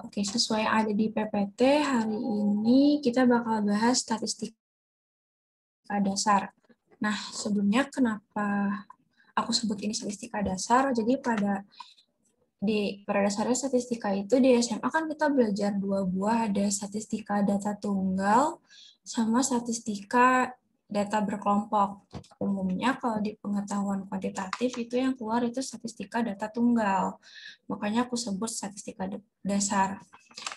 Oke, sesuai yang ada di PPT, hari ini kita bakal bahas statistika dasar. Nah, sebelumnya kenapa aku sebut ini statistika dasar? Jadi pada dasarnya statistika itu di SMA kan kita belajar dua buah, ada statistika data tunggal sama statistika data berkelompok. Umumnya kalau di pengetahuan kuantitatif itu yang keluar itu statistika data tunggal. Makanya aku sebut statistika dasar.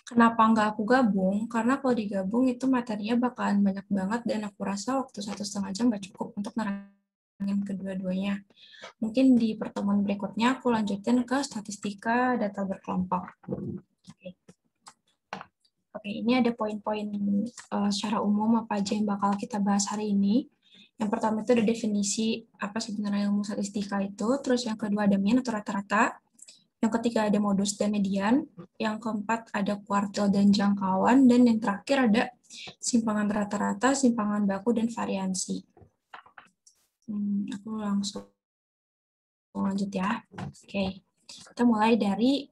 Kenapa nggak aku gabung? Karena kalau digabung itu materinya bakalan banyak banget dan aku rasa waktu 1,5 jam nggak cukup untuk nerangin kedua-duanya. Mungkin di pertemuan berikutnya aku lanjutin ke statistika data berkelompok. Oke, ini ada poin-poin secara umum apa aja yang bakal kita bahas hari ini. Yang pertama itu ada definisi apa sebenarnya ilmu statistika itu, terus yang kedua ada mean atau rata-rata, yang ketiga ada modus dan median, yang keempat ada kuartil dan jangkauan, dan yang terakhir ada simpangan rata-rata, simpangan baku, dan variansi. Aku langsung lanjut ya. Oke, kita mulai dari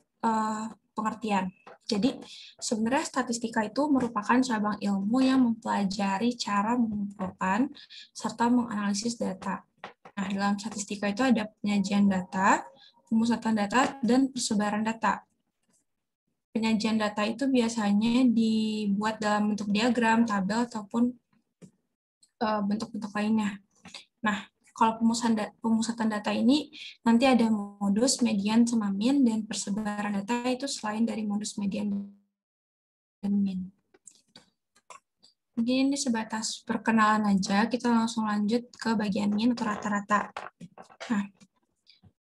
pengertian. Jadi, sebenarnya statistika itu merupakan cabang ilmu yang mempelajari cara mengumpulkan serta menganalisis data. Nah, dalam statistika itu ada penyajian data, pemusatan data, dan persebaran data. Penyajian data itu biasanya dibuat dalam bentuk diagram, tabel, ataupun bentuk-bentuk lainnya. Nah, kalau pemusatan data ini nanti ada modus, median, sama mean, dan persebaran data itu selain dari modus, median, dan mean. Mungkin ini sebatas perkenalan aja, kita langsung lanjut ke bagian mean atau rata-rata. Nah,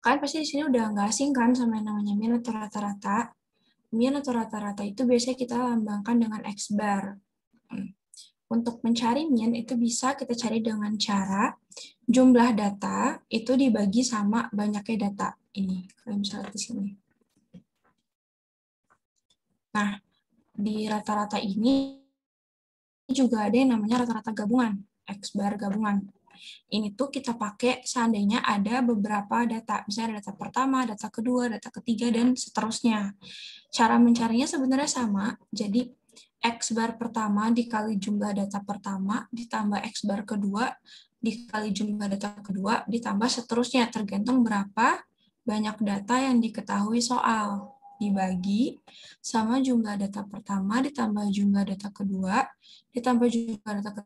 kalian pasti di sini udah nggak asing kan sama yang namanya mean atau rata-rata. Mean atau rata-rata itu biasanya kita lambangkan dengan X bar. Untuk mencari mean itu bisa kita cari dengan cara jumlah data itu dibagi sama banyaknya data. Ini, kalian bisa lihat di sini. Nah, di rata-rata ini juga ada yang namanya rata-rata gabungan, X bar gabungan. Ini tuh kita pakai seandainya ada beberapa data, misalnya data pertama, data kedua, data ketiga, dan seterusnya. Cara mencarinya sebenarnya sama, jadi X bar pertama dikali jumlah data pertama, ditambah X bar kedua, dikali jumlah data kedua, ditambah seterusnya, tergantung berapa banyak data yang diketahui soal. Dibagi sama jumlah data pertama, ditambah jumlah data kedua, ditambah jumlah data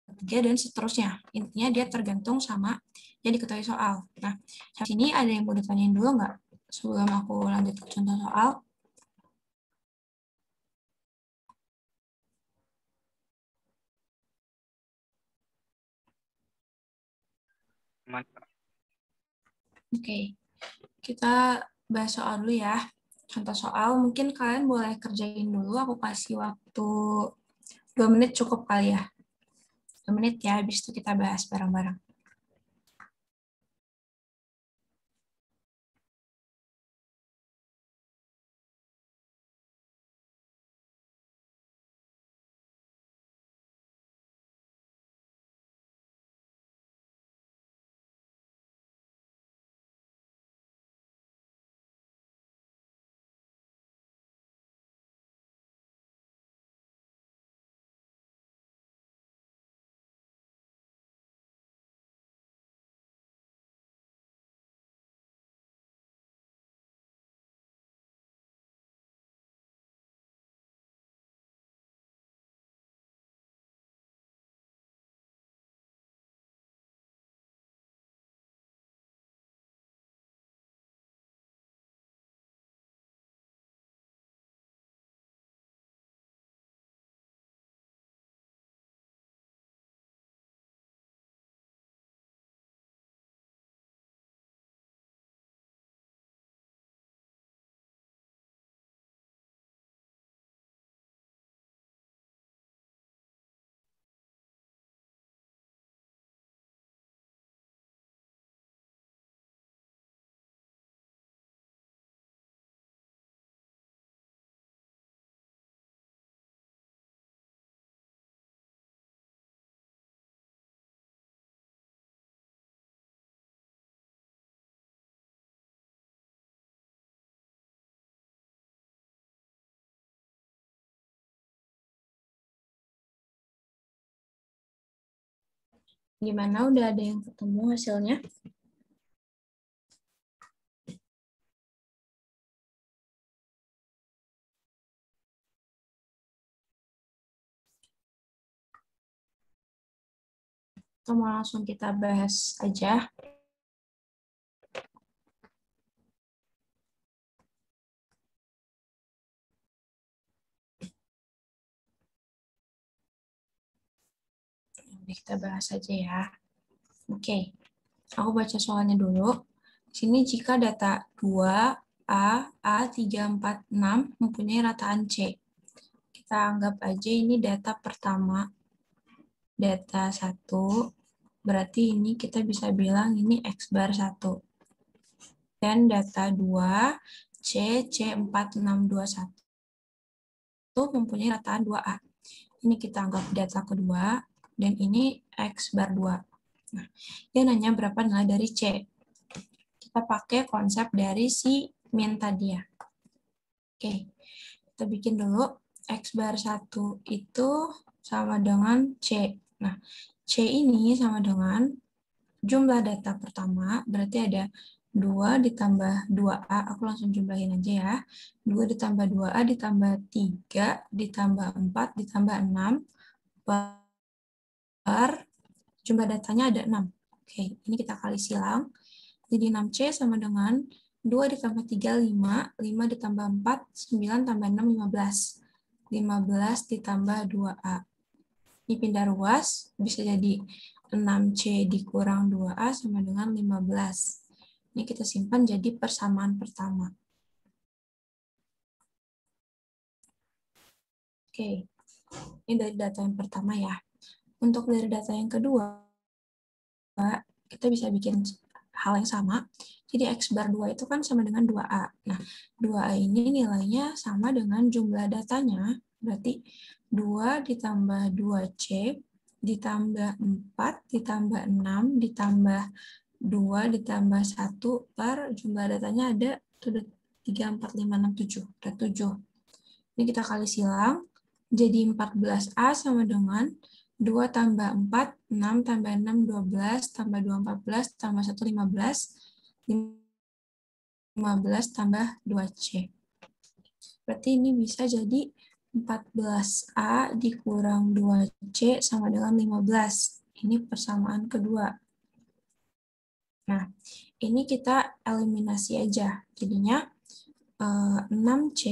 ketiga, dan seterusnya. Intinya dia tergantung sama yang diketahui soal. Nah, di sini ada yang mau ditanyain dulu nggak? Sebelum aku lanjut ke contoh soal. Oke, kita bahas soal dulu ya. Contoh soal, mungkin kalian boleh kerjain dulu. Aku kasih waktu 2 menit cukup kali ya. 2 menit ya, habis itu kita bahas bareng-bareng. Gimana, udah ada yang ketemu hasilnya? Atau mau langsung kita bahas aja? Kita bahas aja ya. Oke, aku baca soalnya dulu. Di sini jika data 2, A, A3, 4, 6 mempunyai rataan C. Kita anggap aja ini data pertama. Data 1, berarti ini kita bisa bilang ini X bar 1. Dan data 2, C, C4621 mempunyai rataan 2A. Ini kita anggap data kedua, dan ini X bar 2. Nah, dia nanya berapa nilai dari C. Kita pakai konsep dari si min tadi ya. Oke, kita bikin dulu. X bar 1 itu sama dengan C. Nah, C ini sama dengan jumlah data pertama, berarti ada 2 ditambah 2A, aku langsung jumlahin aja ya. 2 ditambah 2A ditambah 3 ditambah 4 ditambah 6 per jumlah datanya ada 6. Oke, ini kita kali silang. Jadi 6C sama dengan 2 ditambah 3, 5. 5 ditambah 4, 9 tambah 6, 15. 15 ditambah 2A. Ini pindah ruas, bisa jadi 6C dikurang 2A sama dengan 15. Ini kita simpan jadi persamaan pertama. Oke, ini dari data yang pertama ya. Untuk dari data yang kedua, kita bisa bikin hal yang sama. Jadi X bar 2 itu kan sama dengan 2A. Nah, 2A ini nilainya sama dengan jumlah datanya, berarti 2 ditambah 2C ditambah 4 ditambah 6 ditambah 2 ditambah 1 per jumlah datanya ada 3, 4, 5, 6, 7. Ada 7. Ini kita kali silang, jadi 14A sama dengan 2 tambah 4, 6 tambah 6, 12, tambah 2, 14, tambah 1, 15, 15 tambah 2C. Berarti ini bisa jadi 14A dikurang 2C sama dengan 15. Ini persamaan kedua. Nah, ini kita eliminasi aja. Jadinya 6C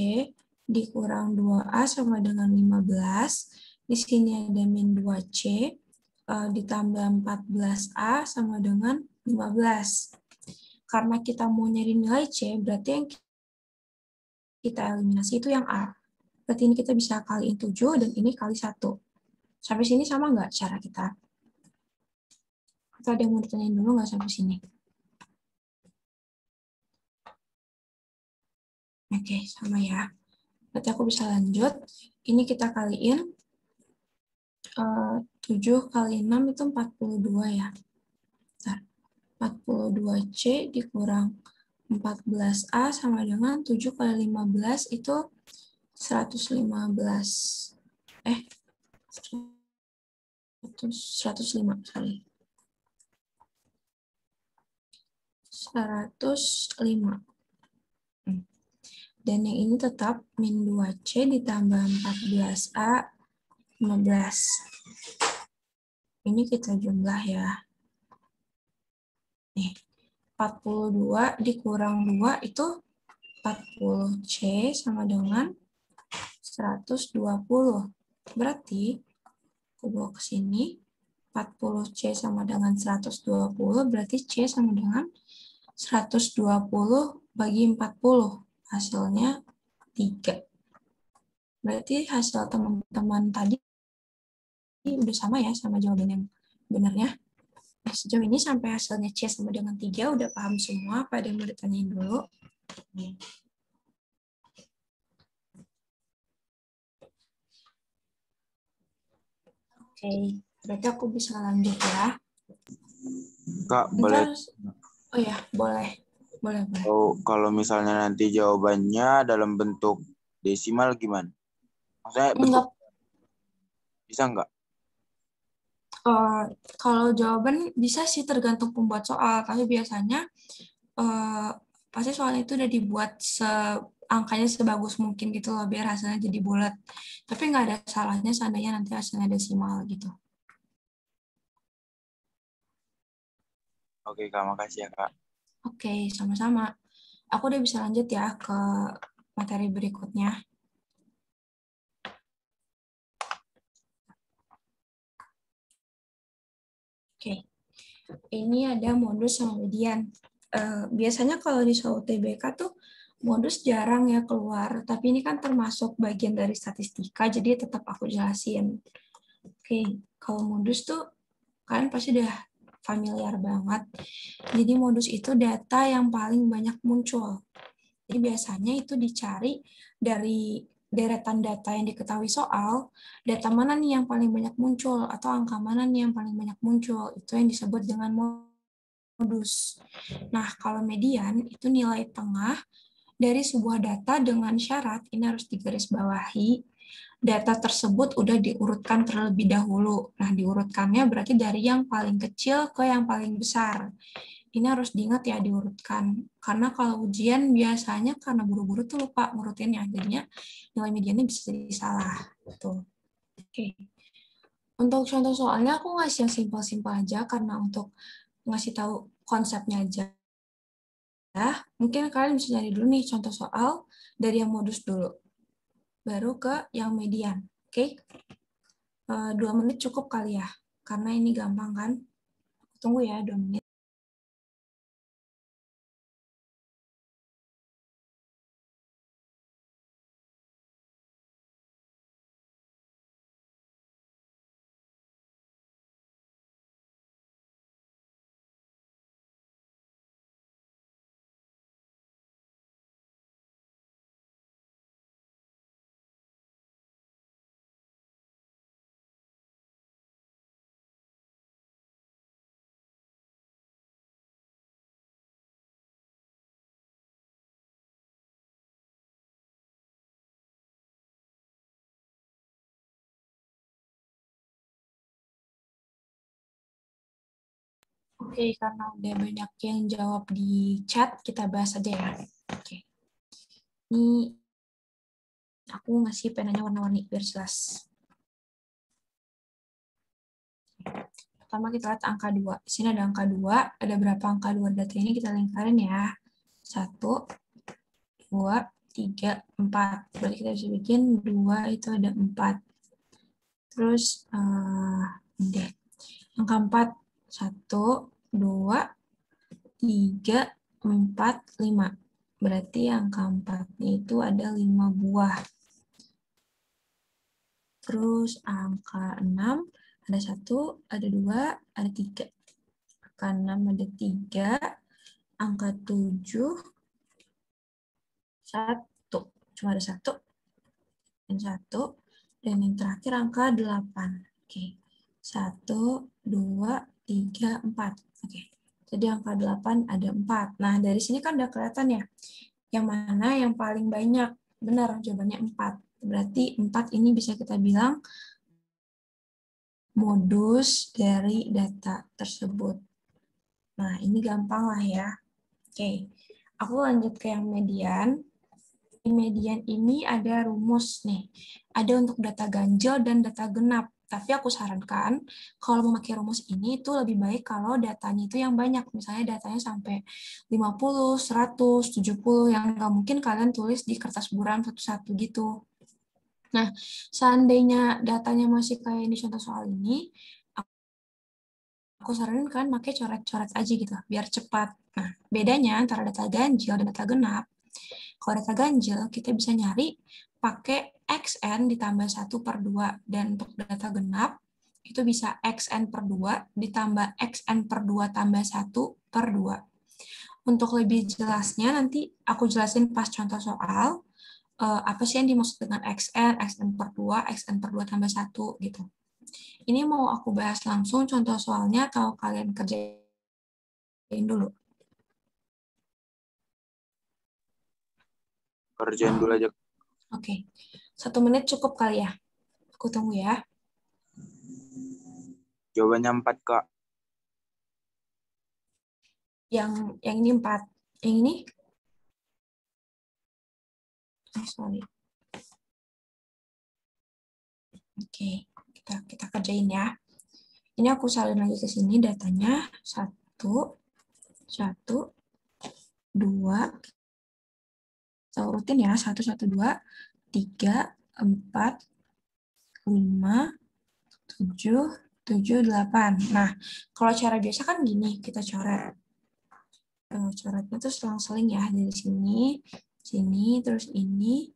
dikurang 2A sama dengan 15. Di sini ada min 2C ditambah 14A sama dengan 15. Karena kita mau nyari nilai C, berarti yang kita eliminasi itu yang A. Berarti ini kita bisa kaliin 7 dan ini kali 1. Sampai sini sama nggak cara kita? Atau ada yang mau ditanyain dulu nggak sampai sini? Oke, sama ya. Berarti aku bisa lanjut. Ini kita kaliin. 7 kali 6 itu 42 ya. Bentar. 42C dikurang 14A sama dengan 7 kali 15 itu 115. 105 kali. 105. Dan yang ini tetap min 2C ditambah 14A 15. Ini kita jumlah ya. Nih, 42 dikurang 2 itu 40C sama dengan 120. Berarti, aku bawa ke sini, 40C sama dengan 120, berarti C sama dengan 120 bagi 40. Hasilnya 3. Berarti hasil teman-teman tadi udah sama ya sama jawaban yang benarnya. Nah, sejauh ini sampai hasilnya C sama dengan 3 udah paham semua. Apa ada yang mau ditanyain dulu? Oke, berarti aku bisa lanjut ya. Kak, boleh? Oh ya, boleh. Boleh. Kalau misalnya nanti jawabannya dalam bentuk desimal gimana? Maksudnya bentuk bisa nggak? Kalau jawaban bisa sih tergantung pembuat soal, tapi biasanya pasti soalnya itu udah dibuat angkanya sebagus mungkin gitu loh, biar hasilnya jadi bulat. Tapi nggak ada salahnya seandainya nanti hasilnya desimal gitu. Oke, Kak, makasih ya, Kak. Oke, sama-sama. Aku udah bisa lanjut ya ke materi berikutnya. Oke, ini ada modus sama median. Biasanya kalau di soal UTBK tuh modus jarang ya keluar, tapi ini kan termasuk bagian dari statistika, jadi tetap aku jelasin. Oke, kalau modus tuh kalian pasti udah familiar banget. Jadi modus itu data yang paling banyak muncul. Jadi biasanya itu dicari dari deretan data yang diketahui soal, data mana nih yang paling banyak muncul, atau angka mana nih yang paling banyak muncul. Itu yang disebut dengan modus. Nah, kalau median itu nilai tengah dari sebuah data dengan syarat, ini harus digarisbawahi, data tersebut udah diurutkan terlebih dahulu. Nah, diurutkannya berarti dari yang paling kecil ke yang paling besar. Ini harus diingat ya diurutkan. Karena kalau ujian biasanya karena buru-buru tuh lupa ngurutinnya. Jadinya nilai mediannya bisa jadi salah. Tuh. Oke. Untuk contoh soalnya aku ngasih yang simpel-simpel aja karena untuk ngasih tahu konsepnya aja. Mungkin kalian bisa nyari dulu nih contoh soal dari yang modus dulu. Baru ke yang median. Oke. 2 menit cukup kali ya. Karena ini gampang kan. Tunggu ya 2 menit. Oke, karena udah banyak yang jawab di chat, kita bahas aja ya. Oke. Ini aku ngasih penanya warna-warni biar jelas. Pertama kita lihat angka 2. Di sini ada angka 2. Ada berapa angka 2 data ini kita lingkarin ya. 1, 2, 3, 4. Berarti kita bisa bikin 2 itu ada 4. Terus deh. Angka 4. 1, 2, 3, 4, 5. Berarti angka 4-nya itu ada 5 buah. Terus angka 6, ada 1, ada 2, ada 3. Angka 6 ada 3, angka 7, 1. Cuma ada 1, dan 1, dan yang terakhir angka 8. Oke, 1, 2, 3, 4. Oke, jadi angka 8 ada 4. Nah, dari sini kan udah kelihatan ya, yang mana yang paling banyak. Benar, jawabannya 4. Berarti 4 ini bisa kita bilang modus dari data tersebut. Nah, ini gampang lah ya. Oke, aku lanjut ke yang median. Di median ini ada rumus nih. Ada untuk data ganjil dan data genap. Tapi aku sarankan, kalau memakai rumus ini itu lebih baik kalau datanya itu yang banyak. Misalnya datanya sampai 50, 100, 70, yang nggak mungkin kalian tulis di kertas buram satu-satu gitu. Nah, seandainya datanya masih kayak di contoh soal ini, aku saranin kalian pakai coret-coret aja gitu, biar cepat. Nah, bedanya antara data ganjil dan data genap, kalau data ganjil, kita bisa nyari pakai XN ditambah 1 per 2. Dan untuk data genap, itu bisa XN per 2 ditambah XN per 2 tambah 1 per 2. Untuk lebih jelasnya, nanti aku jelasin pas contoh soal, apa sih yang dimaksud dengan XN, XN per 2, XN per 2 tambah 1, gitu. Ini mau aku bahas langsung contoh soalnya atau kalian kerjain dulu? Kerjain dulu aja. Oke. 1 menit cukup kali ya? Aku tunggu ya. Jawabannya 4, Kak. Yang ini 4. Yang ini? Sorry. Oke, kita kerjain ya. Ini aku salin lagi ke sini datanya 1, 1, 2. Kita urutin ya 1, 1, 2, 3, 4, 5, 7, 7, 8. Nah, kalau cara biasa kan gini, kita coret. Coretnya tuh selang-seling ya, dari sini, sini, terus ini.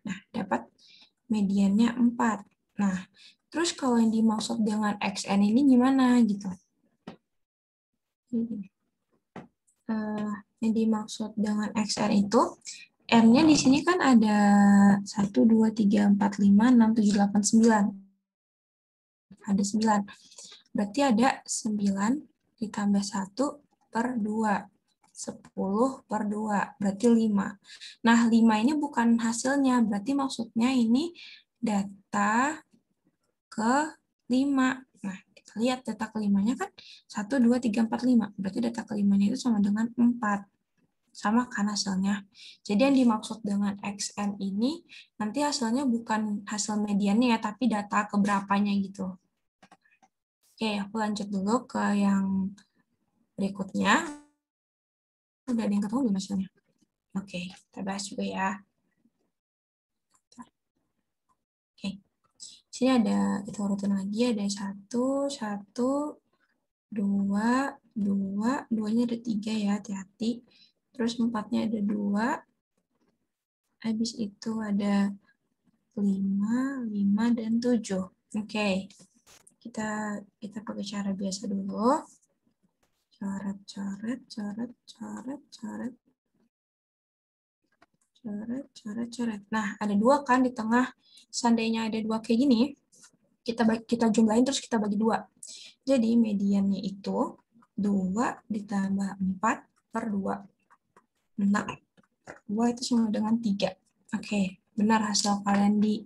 Nah, dapat mediannya 4. Nah, terus kalau yang dimaksud dengan XN ini gimana gitu? Yang dimaksud dengan XN itu, N-nya di sini kan ada 1, 2, 3, 4, 5, 6, 7, 8, 9. Ada 9. Berarti ada 9 ditambah 1 per 2. 10 per 2, berarti 5. Nah, 5 ini bukan hasilnya, berarti maksudnya ini data ke 5. Nah, kita lihat data ke-5-nya kan 1, 2, 3, 4, 5. Berarti data ke-5-nya itu sama dengan 4. Sama kan hasilnya. Jadi yang dimaksud dengan XN ini, nanti hasilnya bukan hasil mediannya ya, tapi data keberapanya gitu. Oke, aku lanjut dulu ke yang berikutnya. Udah ada yang ketemu belum hasilnya? Oke, kita bahas juga ya. Oke, sini ada, kita urutin lagi, ada 1, 1, 2, 2, 2-nya ada 3 ya, hati-hati. Terus 4-nya ada 2. Habis itu ada 5, 5, dan 7. Oke, kita pakai cara biasa dulu. Coret, coret, coret, coret, coret. Coret, coret, coret. Nah, ada 2 kan di tengah. Seandainya ada 2 kayak gini, kita jumlahin terus kita bagi 2. Jadi mediannya itu 2 ditambah 4 per 2. 6 per 2 itu sama dengan 3. Oke, benar hasil kalian di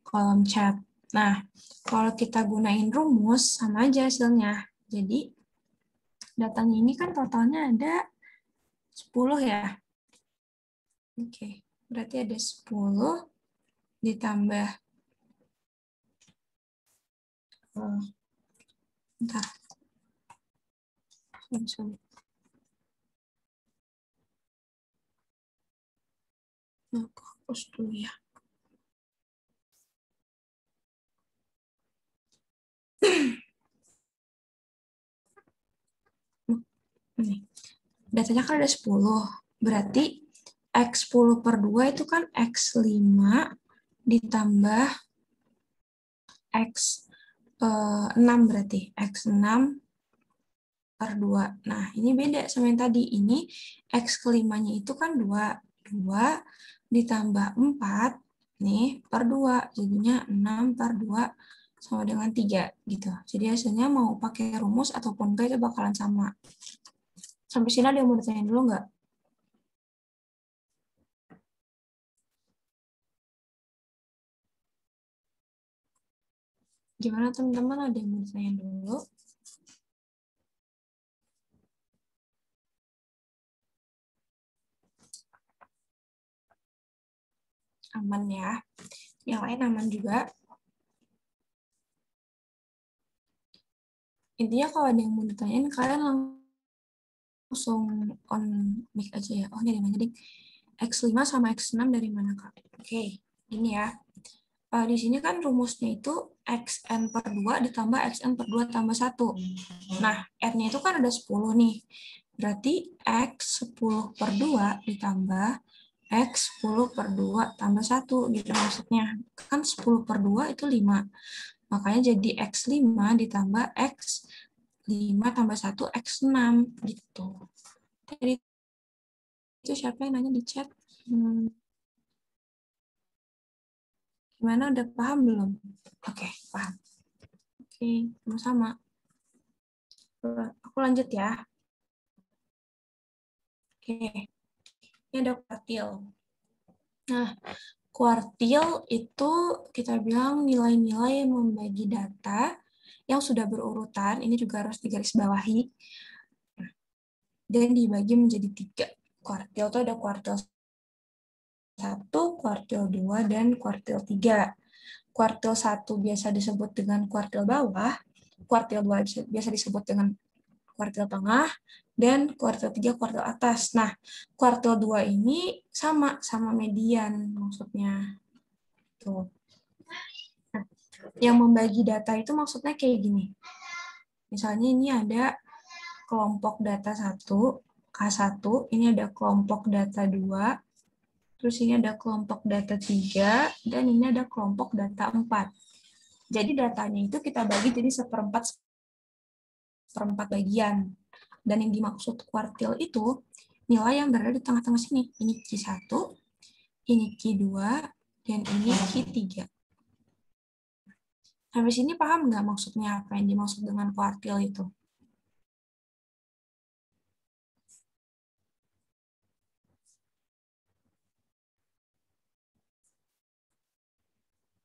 kolom chat. Nah, kalau kita gunain rumus, sama aja hasilnya. Jadi, datanya ini kan totalnya ada 10 ya. Oke, berarti ada 10 ditambah bentar. Sorry. Aku hapus dulu ya. Nih. Datanya kan ada 10. Berarti X10 per 2 itu kan X5 ditambah X6 berarti. X6 per 2. Nah, ini beda sama yang tadi. Ini X kelimanya itu kan 2. 2 ditambah 4 nih per 2. Jadinya 6 per 2 sama dengan 3 gitu. Jadi hasilnya mau pakai rumus ataupun enggak itu bakalan sama. Sampai sini ada yang mau ditanyain dulu nggak? Gimana teman-teman, ada yang mau ditanyain dulu? Aman ya. Yang lain aman juga. Intinya kalau ada yang mau ditanyain, kalian langsung on mic aja ya. Oh, dari mana nih? X5 sama X6 dari mana, Kak? Oke, ini ya. Di sini kan rumusnya itu XN per 2 ditambah XN per 2 tambah 1. Nah, R-nya itu kan ada 10 nih. Berarti X10 per 2 ditambah X10 per 2 tambah 1 gitu maksudnya. Kan 10 per 2 itu 5. Makanya jadi X5 ditambah X5 tambah 1 X6 gitu. Jadi itu siapa yang nanya di chat? Gimana, udah paham belum? Oke, paham. Oke, sama-sama. Aku lanjut ya. Oke, ini ada kuartil. Nah, Kuartil itu kita bilang nilai-nilai membagi data yang sudah berurutan, ini juga harus digarisbawahi, dan dibagi menjadi 3. Kuartil itu ada kuartil 1, kuartil 2, dan kuartil 3. Kuartil 1 biasa disebut dengan kuartil bawah, kuartil 2 biasa disebut dengan kuartil tengah, dan kuartil 3 kuartil atas. Nah, kuartil 2 ini sama median maksudnya. Tuh. Nah, yang membagi data itu maksudnya kayak gini. Misalnya ini ada kelompok data 1, K1, ini ada kelompok data 2, terus ini ada kelompok data 3, dan ini ada kelompok data 4. Jadi datanya itu kita bagi jadi seperempat bagian. Dan yang dimaksud kuartil itu nilai yang berada di tengah-tengah sini. Ini Q1, ini Q2, dan ini Q3. Sampai sini paham nggak maksudnya apa yang dimaksud dengan kuartil itu?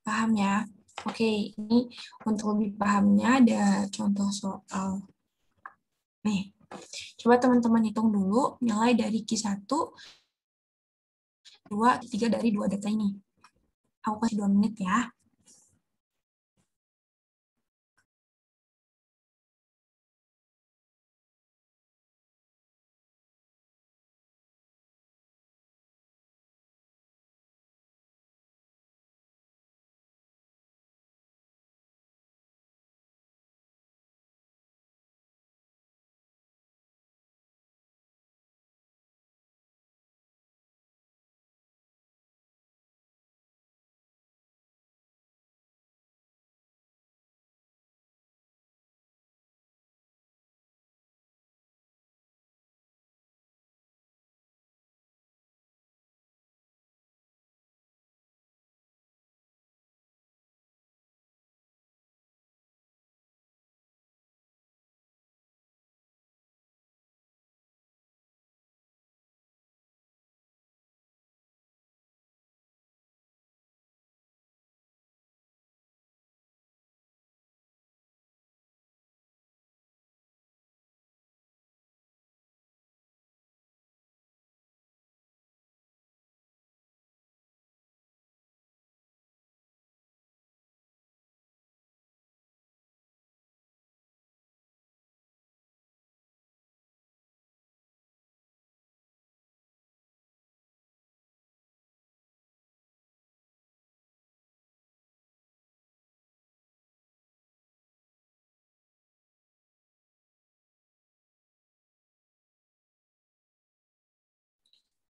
Paham ya? Oke, ini untuk lebih pahamnya ada contoh soal. Nih, coba teman-teman hitung dulu nilai dari Q1, 2, 3 dari 2 data ini. Aku kasih 2 menit ya.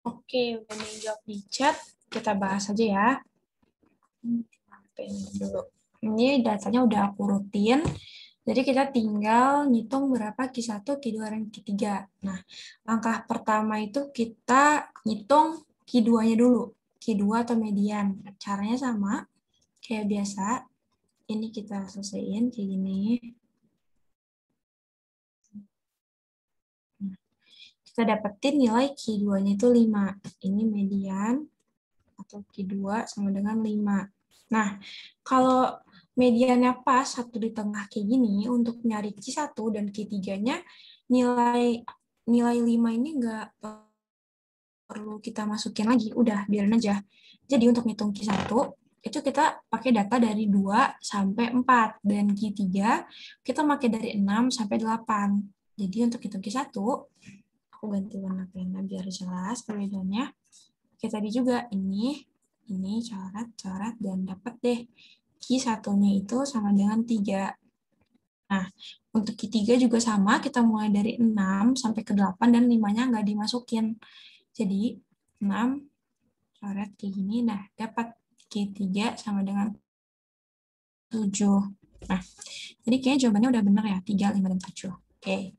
Oke, udah menjawab di chat. Kita bahas aja ya. Ini datanya udah aku rutin. Jadi kita tinggal ngitung berapa Q1, Q2, dan Q3. Nah, langkah pertama itu kita ngitung Q2-nya dulu. Q2 atau median. Caranya sama, kayak biasa. Ini kita selesaiin kayak gini. Nah, kita dapetin nilai Q2-nya itu 5. Ini median atau Q2 sama dengan 5. Nah, kalau mediannya pas, satu di tengah kayak gini, untuk nyari Q1 dan Q3-nya, nilai 5 ini nggak perlu kita masukin lagi, udah biarin aja. Jadi untuk ngitung Q1, itu kita pakai data dari 2 sampai 4, dan Q3 kita pakai dari 6 sampai 8. Jadi untuk hitung Q1, aku ganti warna pena biar jelas perbedaannya. Oke, tadi juga ini coret, dan dapat deh Q1-nya itu sama dengan 3. Nah, untuk Q3 juga sama, kita mulai dari 6 sampai ke 8, dan 5-nya nggak dimasukin. Jadi, 6 coret kayak gini, nah dapat Q3 sama dengan 7. Nah, jadi kayaknya jawabannya udah benar ya, 3, 5, dan 7. Oke.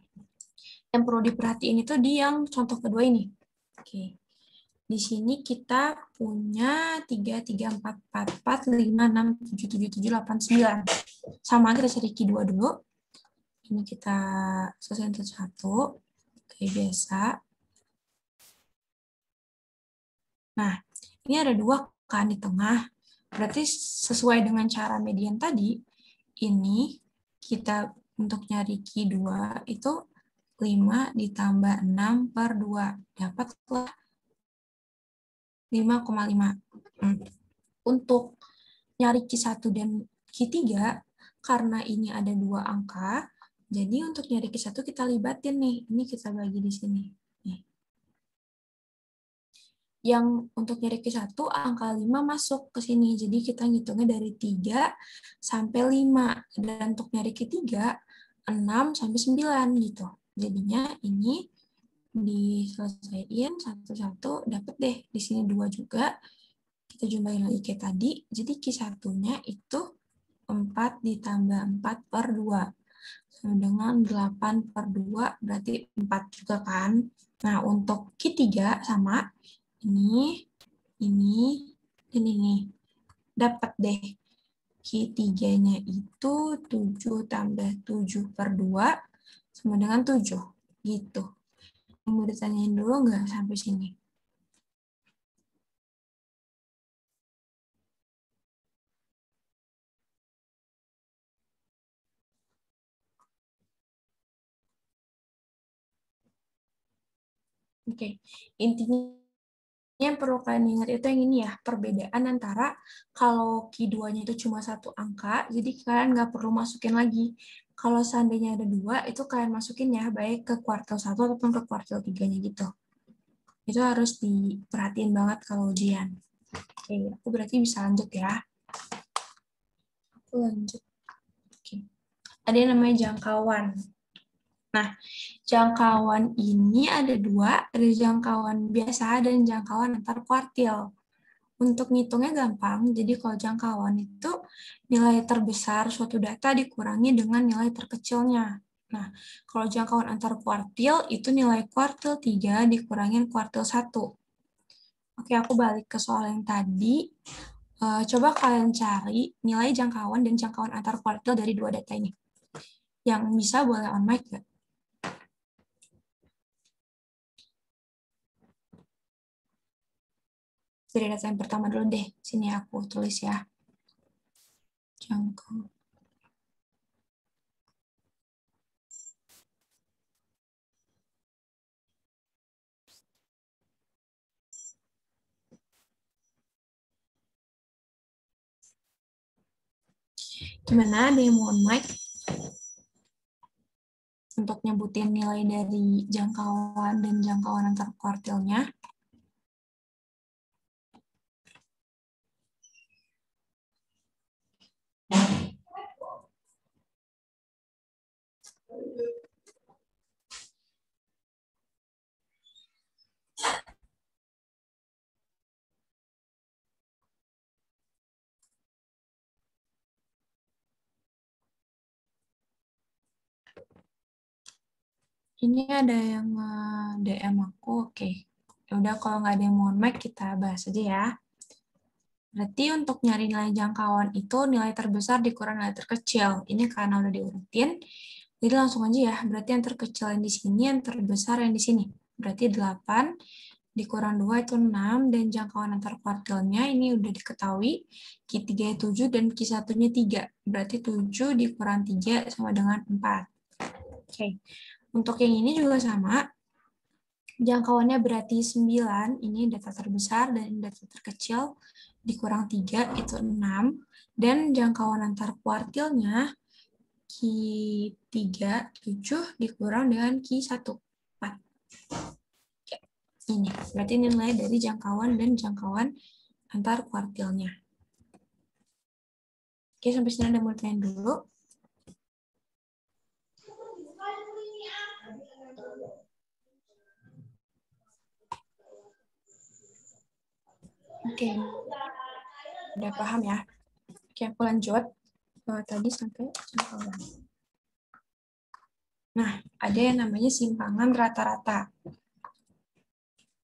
Yang perlu diperhatiin itu di yang contoh kedua ini. Oke. Di sini kita punya 3, 3, 4, 4, 4, 5, 6, 7, 7, 7, 8, 9. Sama, kita cari Q2 dulu. Ini kita selesaikan satu-satu. Kayak biasa. Nah, ini ada 2 kan di tengah. Berarti sesuai dengan cara median tadi, ini kita untuk nyari Q2 itu 5 ditambah 6 per 2. Dapatlah 5,5. Untuk nyari Q1 dan Q3, karena ini ada 2 angka, jadi untuk nyari Q1 kita libatin nih. Ini kita bagi di sini. Nih. Yang untuk nyari Q1, angka 5 masuk ke sini. Jadi kita ngitungnya dari 3 sampai 5. Dan untuk nyari Q3, 6 sampai 9 gitu. Jadinya ini diselesaikan satu-satu, dapat deh. Di sini 2 juga. Kita jumlahin lagi kayak tadi. Jadi Q1-nya itu 4 ditambah 4 per 2. Sama dengan 8 per 2, berarti 4 juga kan. Nah, untuk Q3 sama ini, dan ini. Dapat deh. Q3-nya itu 7 tambah 7 per 2 sama dengan 7. Gitu. Mau ditanyain dulu nggak sampai sini? Oke. Intinya yang perlu kalian ingat itu yang ini ya, perbedaan antara kalau Q2-nya itu cuma 1 angka, jadi kalian nggak perlu masukin lagi. Kalau seandainya ada 2, itu kalian masukin ya, baik ke kuartil 1 ataupun ke kuartil 3-nya gitu. Itu harus diperhatiin banget kalau ujian. Oke, aku berarti bisa lanjut ya. Aku lanjut. Oke. Ada yang namanya jangkauan. Nah, jangkauan ini ada 2, ada jangkauan biasa dan jangkauan antar kuartil. Untuk ngitungnya gampang, jadi kalau jangkauan itu nilai terbesar suatu data dikurangi dengan nilai terkecilnya. Nah, kalau jangkauan antar kuartil itu nilai kuartil 3 dikurangi kuartil 1. Oke, aku balik ke soal yang tadi. Coba kalian cari nilai jangkauan dan jangkauan antar kuartil dari 2 data ini. Yang bisa boleh on mic nggak? Dari data yang pertama dulu deh. Sini aku tulis ya. Jangkauan. Gimana? Ada yang mau on mic? Untuk nyebutin nilai dari jangkauan dan jangkauan antar kuartilnya. Ini ada yang DM aku, oke. Udah kalau nggak ada yang mau mic, kita bahas aja ya. Berarti untuk nyari nilai jangkauan itu nilai terbesar dikurang nilai terkecil. Ini karena udah diurutin. Jadi langsung aja ya, berarti yang terkecil yang di sini, yang terbesar yang di sini. Berarti 8 dikurang 2 itu 6, dan jangkauan antar kuartilnya ini udah diketahui. Q3 7 dan Q1-nya 3. Berarti 7 dikurang 3 sama dengan 4. Oke. Untuk yang ini juga sama. Jangkauannya berarti 9, ini data terbesar, dan data terkecil dikurang 3, itu 6. Dan jangkauan antar kuartilnya, Q3, 7, dikurang dengan Q1, 4. Oke. Ini, berarti nilai dari jangkauan dan jangkauan antar kuartilnya. Oke, sampai sini ada mau tanya dulu. Oke, udah paham ya? Oke, aku lanjut. Tadi sampai jangkauan. Nah, ada yang namanya simpangan rata-rata.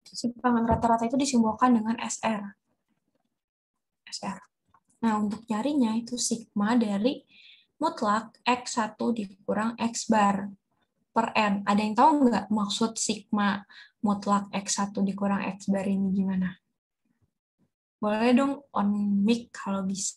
Simpangan rata-rata itu disimbolkan dengan SR. SR. Nah, untuk nyarinya itu sigma dari mutlak X1 dikurang X bar per N. Ada yang tahu nggak maksud sigma mutlak X1 dikurang X bar ini gimana? Boleh dong on mic kalau bisa.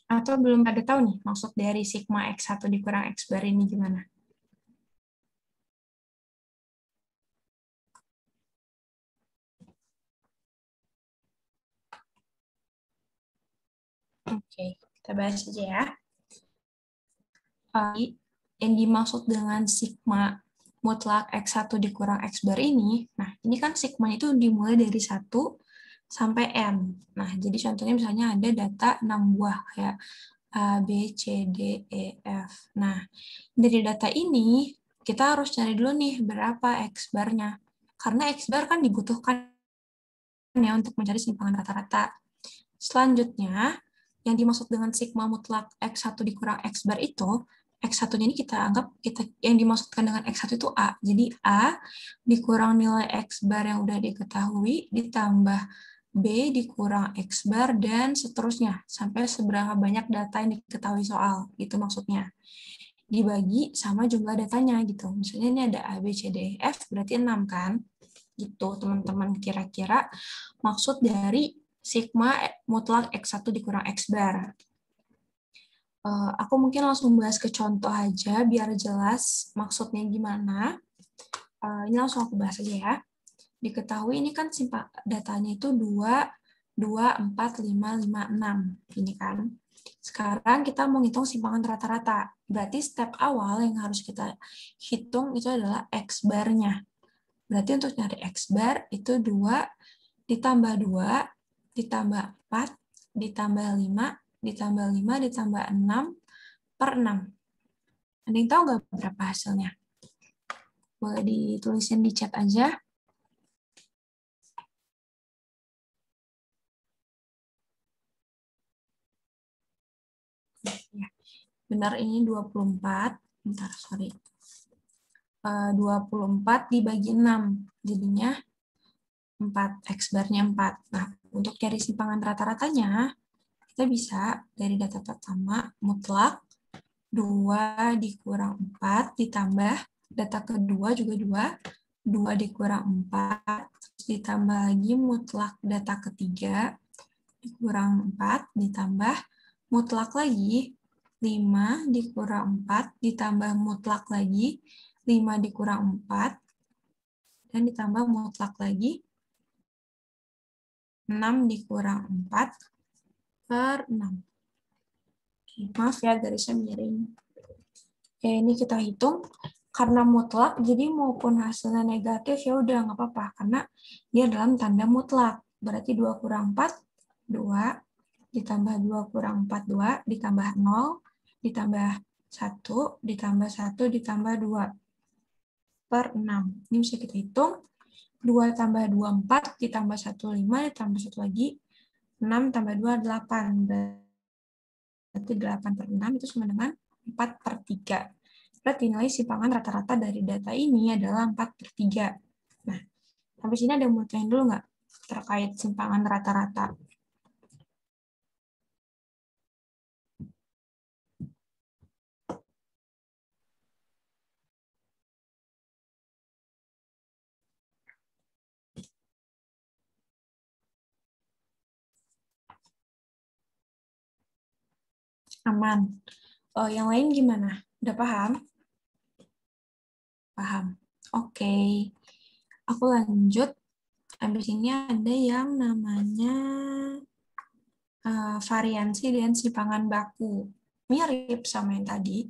Atau belum pada tahu nih maksud dari sigma X1 dikurang X bar ini gimana? Oke, kita bahas aja ya. Yang dimaksud dengan sigma mutlak X1 dikurang X bar ini, nah ini kan sigma itu dimulai dari 1 sampai N. Nah, jadi contohnya misalnya ada data 6 buah, kayak A, B, C, D, E, F. Nah, dari data ini, kita harus cari dulu nih berapa X bar-nya. Karena X bar kan dibutuhkan ya untuk mencari simpangan rata-rata. Selanjutnya, yang dimaksud dengan sigma mutlak X1 dikurang X bar itu, X1-nya ini kita anggap yang dimaksudkan dengan X1 itu A. Jadi A dikurang nilai X bar yang udah diketahui, ditambah B dikurang X bar, dan seterusnya, sampai seberapa banyak data yang diketahui soal. Gitu maksudnya. Dibagi sama jumlah datanya gitu. Misalnya ini ada A, B, C, D, E, F, berarti 6 kan? Gitu, teman-teman. Kira-kira maksud dari sigma mutlak X1 dikurang X bar. Aku mungkin langsung bahas ke contoh aja biar jelas maksudnya gimana. Ini langsung aku bahas aja ya. Diketahui ini kan datanya itu 2, 2, 4, 5, 5, 6. Ini kan. Sekarang kita mau ngitung simpangan rata-rata. Berarti step awal yang harus kita hitung itu adalah X bar-nya. Berarti untuk nyari X bar itu 2 ditambah 2 ditambah 4 ditambah 5 ditambah 5 ditambah 6 per 6. Ada yang tahu nggak berapa hasilnya? Boleh ditulisin di chat aja. Ya, benar ini 24. Bentar, sorry. 24 dibagi 6. Jadinya 4. X bar-nya 4. Nah, untuk cari simpangan rata-ratanya, kita bisa dari data pertama mutlak 2 dikurang 4 ditambah data kedua juga 2 dikurang 4 ditambah lagi mutlak data ketiga dikurang 4 ditambah mutlak lagi 5 dikurang 4 ditambah mutlak lagi 5 dikurang 4 dan ditambah mutlak lagi 6 dikurang 4 per 6. Maaf ya, garisnya miring. Oke, ini kita hitung. Karena mutlak, jadi maupun hasilnya negatif, ya udah nggak apa-apa. Karena dia dalam tanda mutlak. Berarti 2 kurang 4, 2. Ditambah 2 kurang 4, 2. Ditambah 0. Ditambah 1. Ditambah 1. Ditambah 2. Per 6. Ini bisa kita hitung. 2 tambah 2, 4. Ditambah 1, 5. Ditambah 1 lagi. 6 tambah 2, 8. Berarti 8 per 6 itu sama dengan 4 per 3. Berarti nilai simpangan rata-rata dari data ini adalah 4 per 3. Nah, sampai sini ada yang mau tanya dulu nggak terkait simpangan rata-rata? Aman. Yang lain gimana? Udah paham? Paham. Oke. Aku lanjut. Habis ini ada yang namanya variansi dan simpangan baku. Mirip sama yang tadi.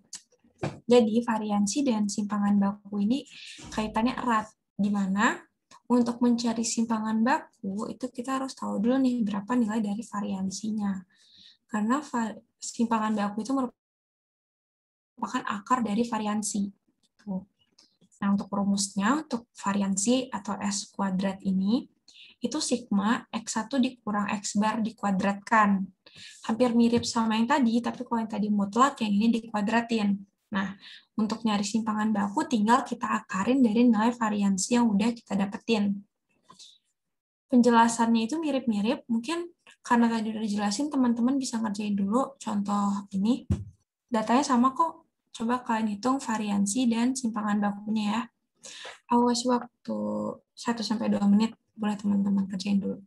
Jadi variansi dan simpangan baku ini kaitannya erat. Di mana untuk mencari simpangan baku itu kita harus tahu dulu nih berapa nilai dari variansinya. Karena simpangan baku itu merupakan akar dari variansi. Nah, untuk rumusnya, untuk variansi atau S kuadrat ini, itu sigma X1 dikurang X bar dikuadratkan. Hampir mirip sama yang tadi, tapi kalau yang tadi mutlak, yang ini dikuadratin. Nah, untuk nyari simpangan baku, tinggal kita akarin dari nilai variansi yang udah kita dapetin. Penjelasannya itu mirip-mirip, mungkin karena tadi udah dijelasin, teman-teman bisa ngerjain dulu contoh ini. Datanya sama kok. Coba kalian hitung variansi dan simpangan bakunya ya. Awas waktu 1-2 menit. Boleh teman-teman kerjain dulu.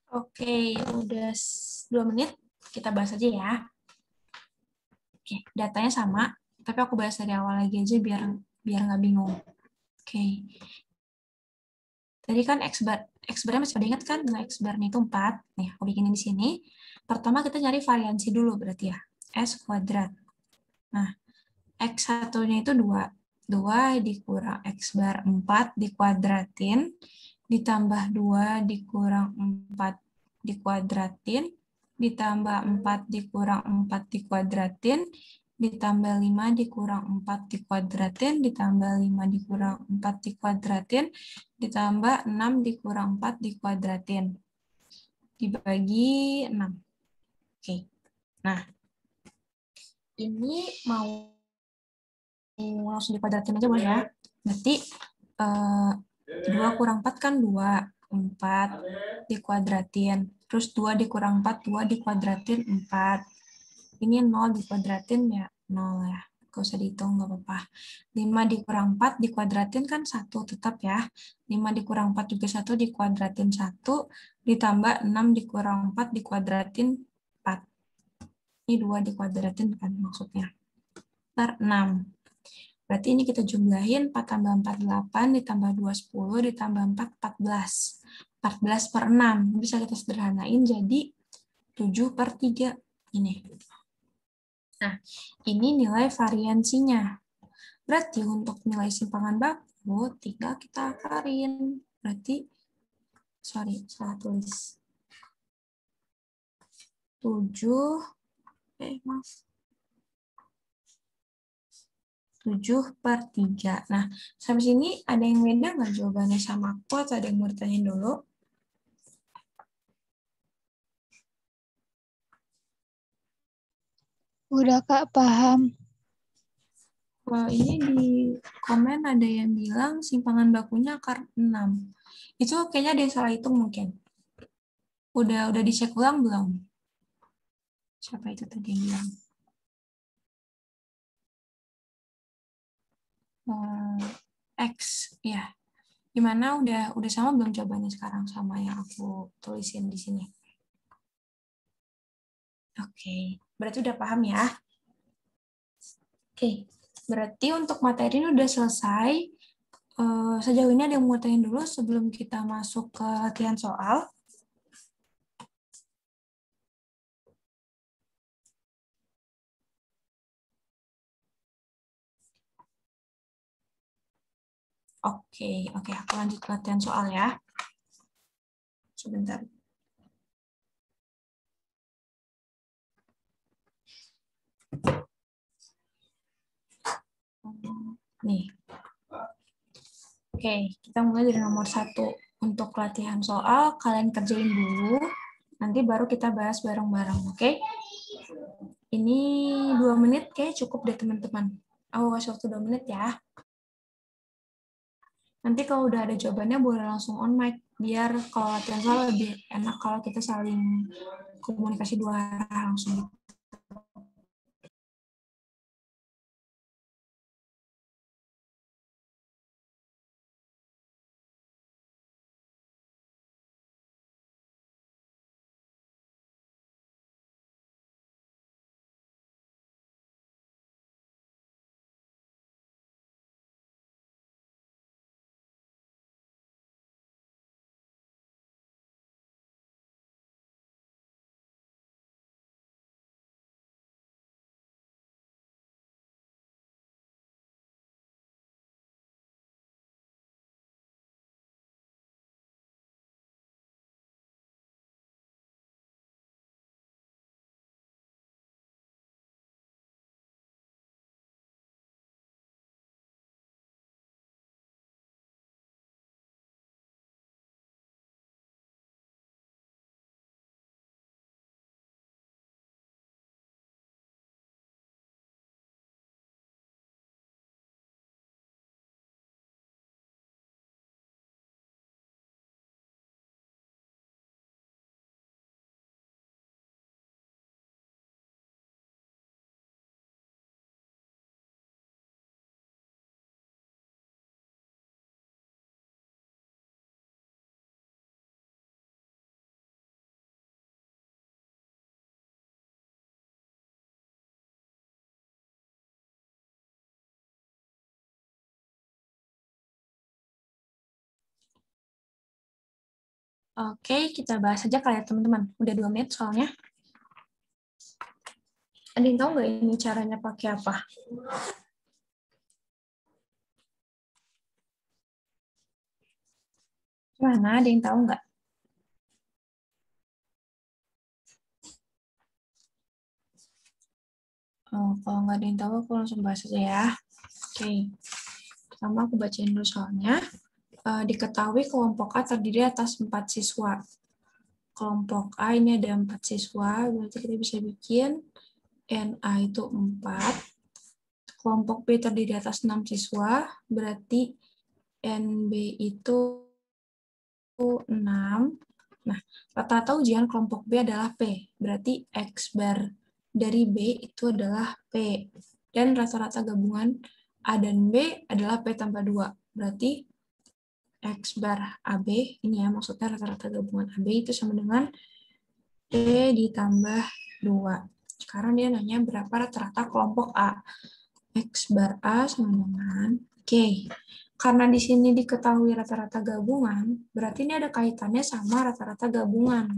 Oke, udah 2 menit. Kita bahas aja ya. Oke, datanya sama, tapi aku bahas dari awal lagi aja biar nggak bingung. Oke. Tadi kan X-bar-nya masih pada ingat kan? Nilai X-bar-nya itu 4. Nih, aku bikinin di sini. Pertama kita cari variansi dulu berarti ya. S kuadrat. Nah, X1-nya itu 2. 2 dikurang X-bar 4 dikuadratin, ditambah 2 dikurang 4 dikuadratin, ditambah 4 dikurang 4 dikuadratin, ditambah 5 dikurang 4 dikuadratin, ditambah 5 dikurang 4 dikuadratin, ditambah 6 dikurang 4 dikuadratin. Dibagi 6. Oke. Nah, ini mau langsung dikuadratin aja boleh ya. Berarti 2 kurang 4 kan 2. 4 dikuadratin. Terus 2 dikurang 4, 2 dikuadratin 4. Ini 0 dikuadratin ya 0 ya. Gak usah dihitung, gak apa-apa. 5 dikurang 4 dikuadratin kan 1 tetap ya. 5 dikurang 4 juga 1 dikuadratin 1. Ditambah 6 dikurang 4 dikuadratin 4. Ini 2 dikuadratin kan maksudnya. Ntar 6. Berarti ini kita jumlahin 4 tambah 4, 8, ditambah 2, 10, ditambah 4, 14. 14 per 6. Bisa kita sederhanain jadi 7 per 3. Ini. Nah, ini nilai variansinya. Berarti untuk nilai simpangan baku, tinggal kita akarin. Berarti, salah tulis. 7, maaf. 7 per 3. Nah, sampai sini ada yang beda nggak jawabannya sama aku atau ada yang mau ditanyain dulu? Udah Kak, paham. Ini di komen ada yang bilang simpangan bakunya akar 6. Itu kayaknya ada yang salah hitung mungkin. Udah dicek ulang belum? Siapa itu tadi yang bilang? X, ya. Gimana udah sama belum jawabannya sekarang sama yang aku tulisin di sini? Oke, berarti udah paham ya? Oke, berarti untuk materi ini udah selesai. Sejauh ini ada yang mau tanya dulu sebelum kita masuk ke latihan soal? Oke, aku lanjut ke latihan soal ya. Sebentar. Nih. Oke, kita mulai dari nomor 1. Untuk latihan soal, kalian kerjain dulu. Nanti baru kita bahas bareng-bareng, oke? Ini 2 menit kayak cukup deh teman-teman. Aku kasih waktu 2 menit ya. Nanti kalau udah ada jawabannya boleh langsung on mic. Biar kalau latihan soal lebih enak kalau kita saling komunikasi 2 arah langsung. Oke, kita bahas aja kali ya teman-teman. Udah 2 menit soalnya. Ada yang tahu nggak ini caranya pakai apa? Gimana? Ada yang tahu nggak? Oh, kalau nggak ada yang tahu, aku langsung bahas aja ya. Oke. Pertama aku bacain dulu soalnya. Diketahui kelompok A terdiri atas 4 siswa. Kelompok A ini ada 4 siswa, berarti kita bisa bikin NA itu 4. Kelompok B terdiri atas 6 siswa, berarti NB itu 6. Nah, rata-rata ujian kelompok B adalah P, berarti X bar dari B itu adalah P. Dan rata-rata gabungan A dan B adalah P tambah 2, berarti X bar AB, ini ya maksudnya rata-rata gabungan AB itu sama dengan P ditambah 2. Sekarang dia nanya berapa rata-rata kelompok A. X bar A sama dengan, oke. Karena di sini diketahui rata-rata gabungan, berarti ini ada kaitannya sama rata-rata gabungan.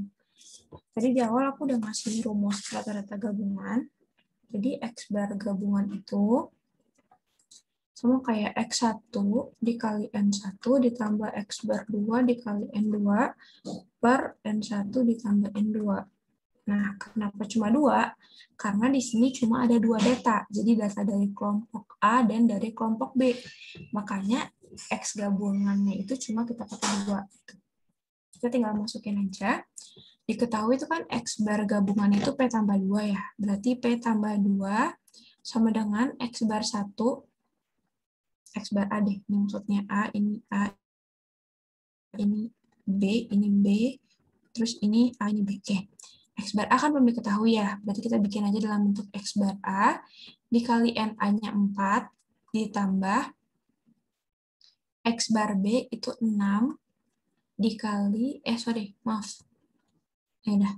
Tadi di awal aku udah ngasih rumus rata-rata gabungan. Jadi X bar gabungan itu sama kayak X1 dikali N1 ditambah X bar 2 dikali N2 per N1 ditambah N2. Nah, kenapa cuma 2? Karena di sini cuma ada 2 data. Jadi data dari kelompok A dan dari kelompok B. Makanya X gabungannya itu cuma kita pakai 2. Kita tinggal masukin aja. Diketahui itu kan X bar gabungan itu P tambah 2 ya. Berarti P tambah 2 sama dengan X bar 1. X bar A deh. Ini maksudnya A, ini ini B, terus ini A, ini B. Oke. X bar A kan belum diketahui ya, berarti kita bikin aja dalam bentuk X bar A, dikali NA-nya 4, ditambah X bar B itu 6, dikali, ya udah,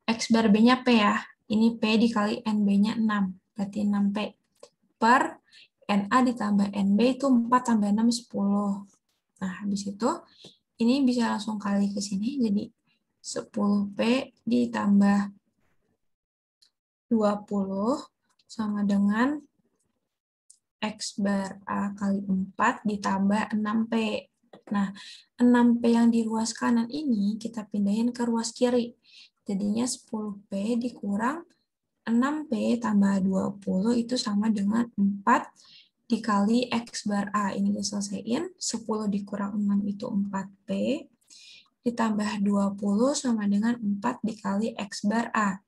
X bar B-nya P ya, ini P dikali NB-nya 6, berarti 6P, per NA ditambah NB itu 4 tambah 6, 10. Nah, habis itu, ini bisa langsung kali ke sini, jadi 10P ditambah 20 sama dengan X bar A kali 4 ditambah 6P. Nah, 6P yang di ruas kanan ini kita pindahin ke ruas kiri. Jadinya 10P dikurang 6P tambah 20 itu sama dengan 4 dikali X bar A. Ini diselesaikan. 10 dikurang 6 itu 4P. Ditambah 20 sama dengan 4 dikali X bar A.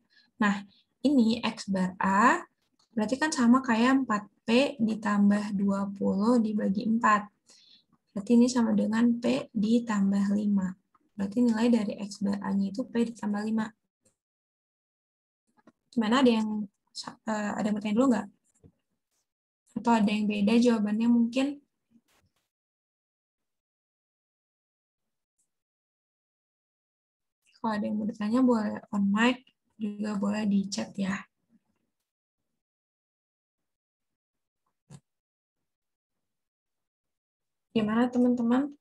Nah, ini X bar A, berarti kan sama kayak 4P ditambah 20 dibagi 4. Berarti ini sama dengan P ditambah 5. Berarti nilai dari X bar A-nya itu P ditambah 5. Gimana, ada yang bertanya dulu nggak? Atau ada yang beda jawabannya mungkin? Kalau ada yang mau bertanya boleh on mic, juga boleh di chat ya. Gimana teman-teman?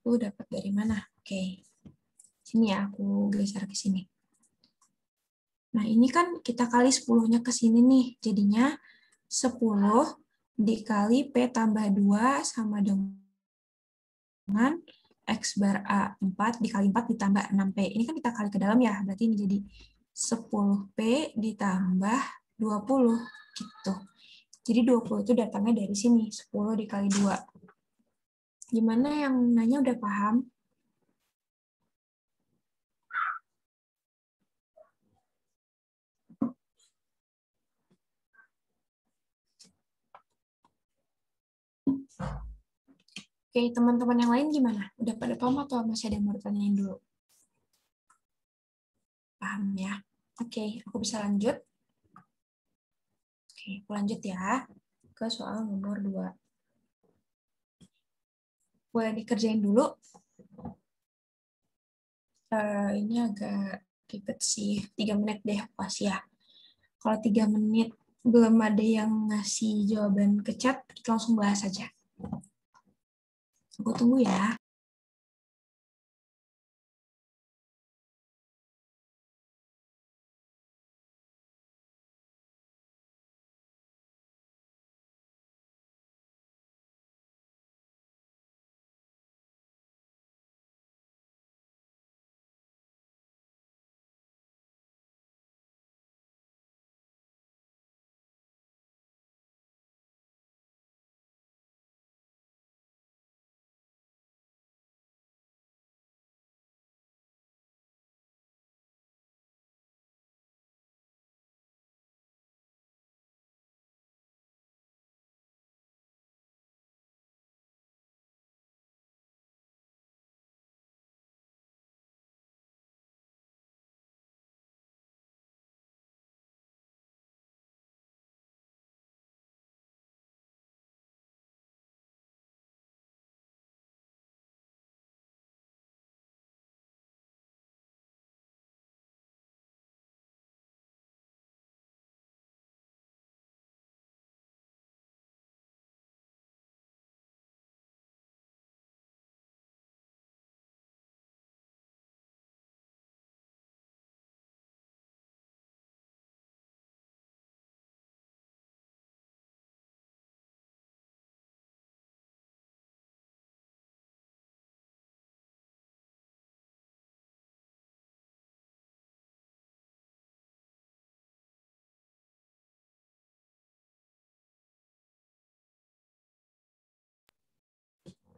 Aku dapat dari mana? Oke. Sini ya, aku geser ke sini. Nah, ini kan kita kali 10-nya ke sini nih. Jadinya 10 dikali P tambah 2 sama dengan X bar A 4 dikali 4 ditambah 6P. Ini kan kita kali ke dalam ya, berarti ini jadi 10P ditambah 20. Gitu. Jadi 20 itu datangnya dari sini, 10 dikali 2. Gimana yang nanya udah paham? Oke, teman-teman yang lain gimana? Udah pada paham atau masih ada yang mau tanyain dulu? Paham ya? Oke, aku bisa lanjut. Oke, aku lanjut ya ke soal nomor 2. Boleh dikerjain dulu. Ini agak ribet sih. 3 menit deh pas ya. Kalau 3 menit belum ada yang ngasih jawaban ke chat, kita langsung bahas aja. Aku tunggu ya.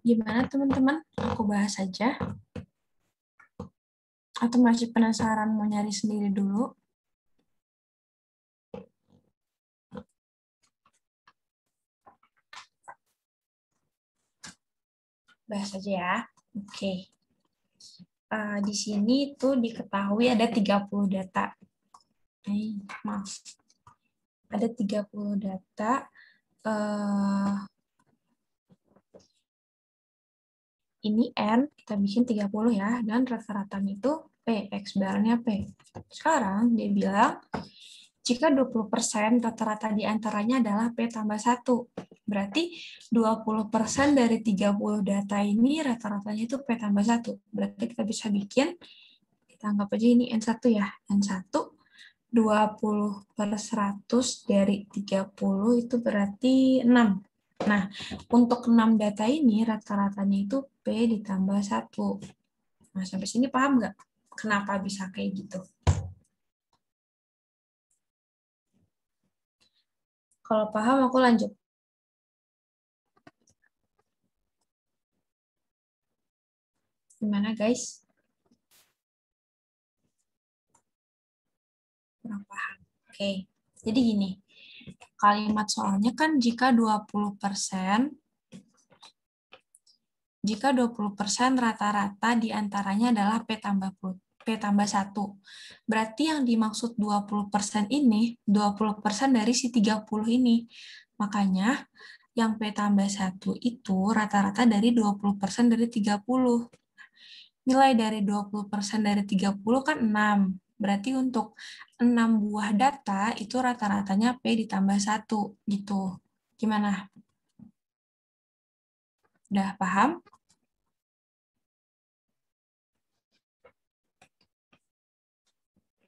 Gimana teman-teman? Aku bahas aja. Atau masih penasaran mau nyari sendiri dulu? Bahas aja ya. Oke. Di sini tuh diketahui ada 30 data. Maaf. Ada 30 data. Ini N, kita bikin 30 ya. Dan rata-ratanya itu P, X bar-nya P. Sekarang dia bilang, jika 20% rata-rata di antaranya adalah P tambah 1. Berarti 20% dari 30 data ini rata-ratanya itu P tambah 1. Berarti kita bisa bikin, kita anggap aja ini N1 ya. N1, 20/100 dari 30 itu berarti 6. Nah, untuk 6 data ini rata-ratanya itu P ditambah 1. Nah, sampai sini paham nggak? Kenapa bisa kayak gitu? Kalau paham, aku lanjut. Gimana guys? Kurang paham. Oke, jadi gini. Kalimat soalnya kan jika 20% rata-rata diantaranya adalah P tambah 1. Berarti yang dimaksud 20% ini, 20% dari si 30 ini. Makanya yang P tambah 1 itu rata-rata dari 20% dari 30. Nilai dari 20% dari 30 kan 6. Berarti untuk 6 buah data itu rata-ratanya P ditambah 1 gitu. Gimana? Udah paham?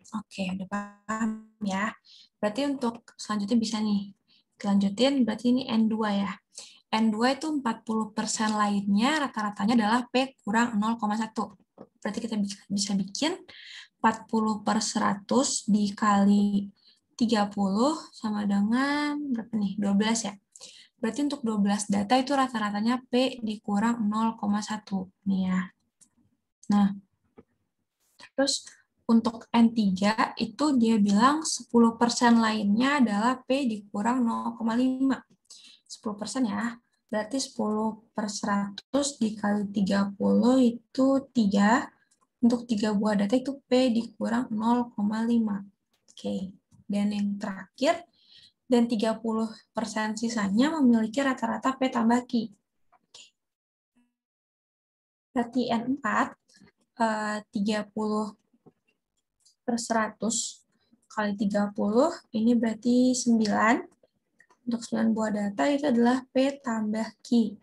Oke, udah paham ya. Berarti untuk selanjutnya bisa nih. Lanjutin, berarti ini N2 ya. N2 itu 40% lainnya rata-ratanya adalah P kurang 0,1. Berarti kita bisa bikin 40/100 dikali 30 sama dengan berapa nih? 12 ya. Berarti untuk 12 data itu rata-ratanya P dikurang 0,1. Nih ya. Nah, terus untuk N3 itu dia bilang 10% lainnya adalah P dikurang 0,5. 10% ya. Berarti 10/100 dikali 30 itu 3. Untuk 3 buah data itu P dikurang 0,5. Oke. Dan yang terakhir, dan 30% sisanya memiliki rata-rata P tambah Q. Berarti N4, 30/100 kali 30, ini berarti 9. Untuk 9 buah data itu adalah P tambah Q.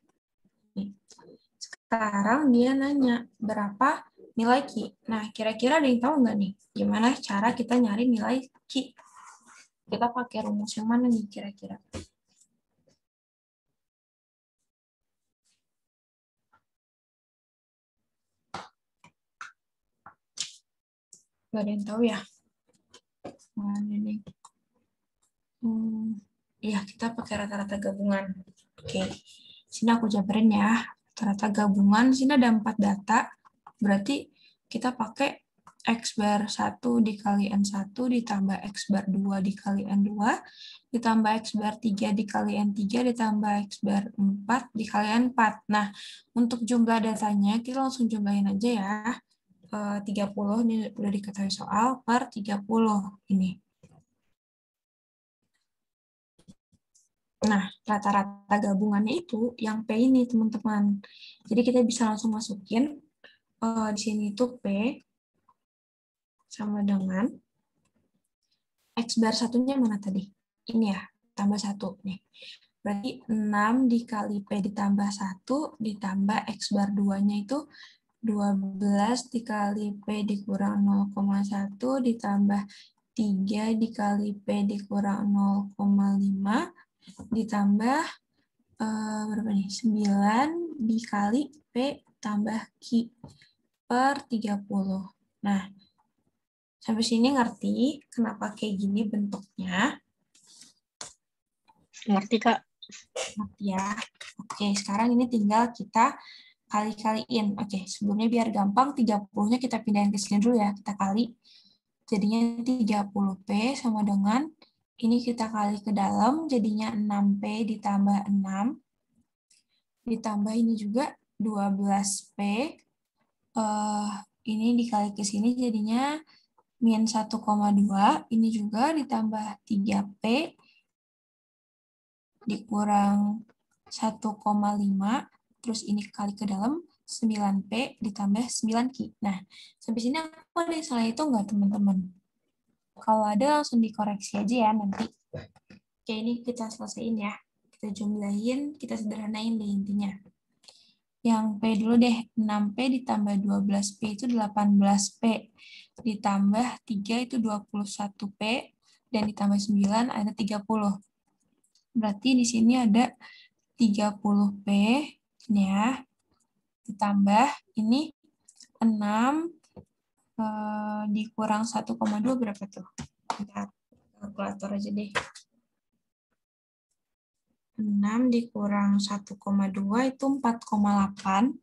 Sekarang dia nanya, berapa nilai Q? Nah, kira-kira ada yang tahu nggak nih? Gimana cara kita nyari nilai Q? Kita pakai rumus yang mana nih kira-kira? Nggak ada yang tahu ya? Mana nih? Iya, kita pakai rata-rata gabungan. Oke, sini aku jabarin ya. Rata-rata gabungan, sini ada 4 data. Berarti kita pakai X bar 1 dikali N1 ditambah X bar 2 dikali N2 ditambah X bar 3 dikali N3 ditambah X bar 4 dikali N4. Nah, untuk jumlah datanya kita langsung jumlahin aja ya. 30 ini udah diketahui soal per 30 ini. Nah, rata-rata gabungannya itu yang P ini, teman-teman. Jadi kita bisa langsung masukin di sini itu P sama dengan X bar satunya mana tadi? Ini ya, tambah 1 nih. Berarti 6 dikali P ditambah 1 ditambah X bar 2-nya itu 12 dikali P dikurang 0,1 ditambah 3 dikali P dikurang 0,5 ditambah berapa nih? 9 dikali P tambah Q per 30. Nah, sampai sini ngerti kenapa kayak gini bentuknya? Ngerti, Kak. Ngerti ya? Oke, sekarang ini tinggal kita kali-kaliin. Oke, sebelumnya biar gampang, 30-nya kita pindahin ke sini dulu ya. Kita kali. Jadinya 30P sama dengan, ini kita kali ke dalam, jadinya 6P ditambah 6. Ditambah ini juga 12P. Ini dikali ke sini jadinya min 1,2. Ini juga ditambah 3P dikurang 1,5. Terus ini kali ke dalam 9P ditambah 9Q. Nah, sampai sini aku ada yang salah itu nggak, teman-teman? Kalau ada langsung dikoreksi aja ya nanti. Oke, ini kita selesaiin ya. Kita jumlahin, kita sederhanain deh intinya. Yang P dulu deh, 6P ditambah 12P itu 18P. Ditambah 3 itu 21P, dan ditambah 9 ada 30. Berarti di sini ada 30P, ini ya. Ditambah ini 6 dikurang 1,2 berapa tuh? Bentar, kalkulator aja deh. 6 dikurang 1,2 itu 4,8.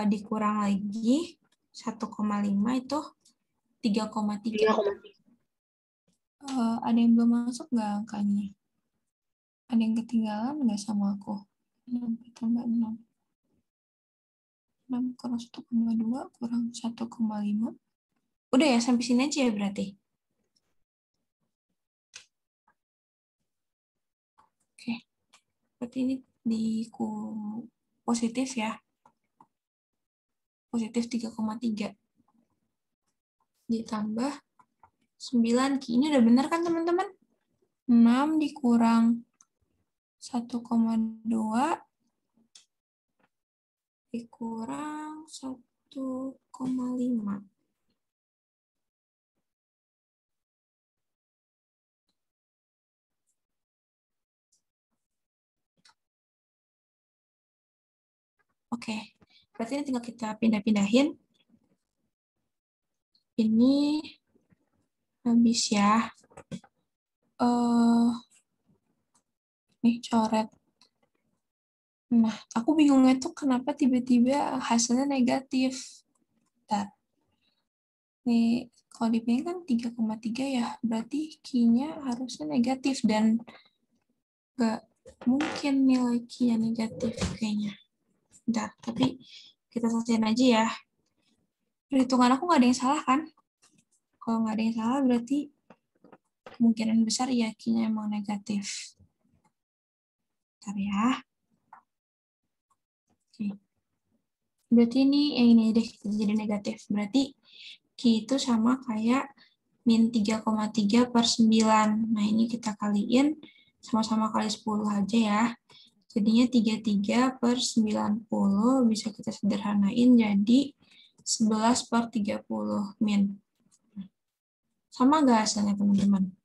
dikurang lagi 1,5 itu 3,3. Ada yang belum masuk nggak angkanya? Ada yang ketinggalan nggak sama aku? 6 tambah 6. 6 kurang 1,2 kurang 1,5. Udah ya, sampai sini aja ya berarti. Oke. Berarti ini positif ya. Positif 3,3. Ditambah 9. Ini udah benar kan teman-teman? 6 dikurang 1,2 dikurang 1,5. Oke, berarti ini tinggal kita pindah-pindahin. Ini habis ya. Nih coret. Nah, aku bingungnya tuh kenapa tiba-tiba hasilnya negatif. Bentar. Nih, kalau dipilih kan 3,3 ya, berarti Q-nya harusnya negatif dan nggak mungkin nilai Q-nya negatif kayaknya. Bentar, tapi kita selesaiin aja ya. Perhitungan aku nggak ada yang salah kan? Kalau nggak ada yang salah berarti kemungkinan besar ya Q-nya emang negatif. Bentar ya. Oke. Berarti ini deh jadi negatif. Berarti Q itu sama kayak min 3,3 per 9. Nah, ini kita kaliin, sama-sama kali 10 aja ya. Jadinya 33 per 90 bisa kita sederhanain jadi 11 per 30 min. Sama nggak hasilnya, teman-teman?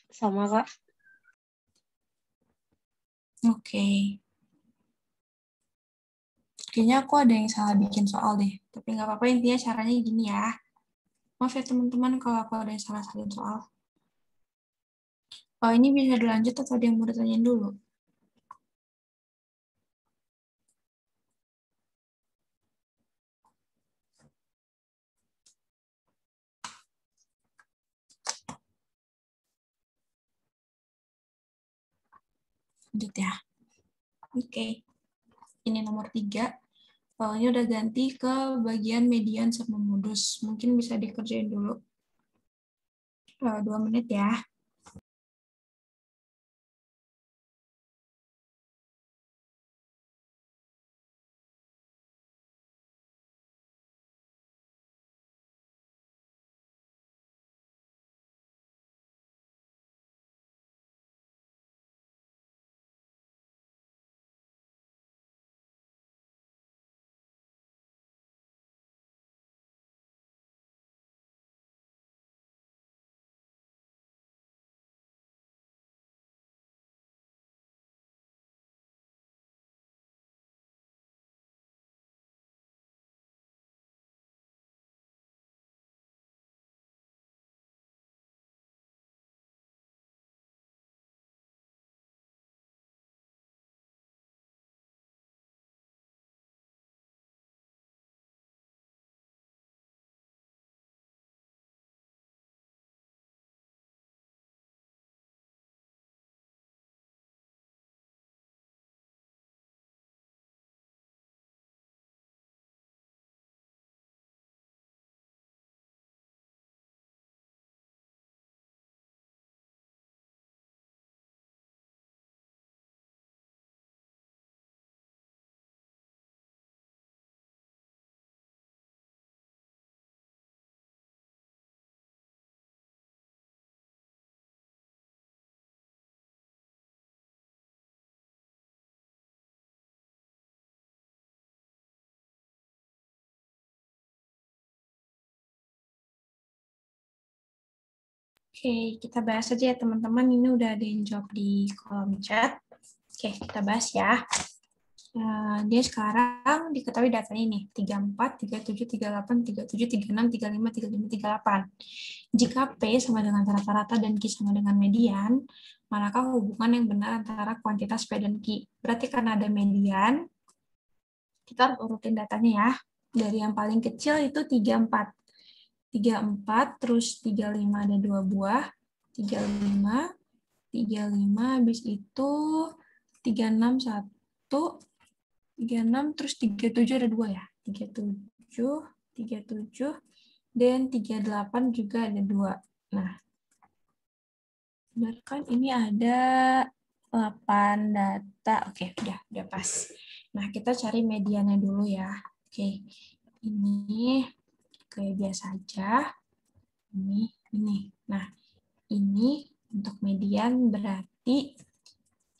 Sama, Kak. Oke. Kayaknya aku ada yang salah bikin soal deh. Tapi nggak apa-apa, intinya caranya gini ya. Maaf ya teman-teman kalau aku ada yang salah salin soal. Oh, ini bisa dilanjut atau ada yang mau ditanyain dulu? Lanjut ya. Oke. Ini nomor 3. Ini udah ganti ke bagian median sama modus. Mungkin bisa dikerjain dulu. 2 menit ya. Oke, kita bahas aja ya teman-teman. Ini udah ada yang jawab di kolom chat. Oke, kita bahas ya. Dia sekarang diketahui datanya ini 34, 37, 38, 37, 36, 35, 35, 38. Jika P sama dengan rata-rata dan Q sama dengan median, manakah hubungan yang benar antara kuantitas P dan Q? Berarti karena ada median, Kita harus urutin datanya ya. Dari yang paling kecil itu 34. 34, terus 35 ada 2 buah. 35, 35, habis itu 36, 1, 36, terus 37 ada 2 ya. 37, 37, dan 38 juga ada 2. Nah, benar kan ini ada 8 data. Oke, udah pas. Nah, kita cari mediannya dulu ya. Oke, ini kayak biasa aja. Ini. Nah, ini untuk median berarti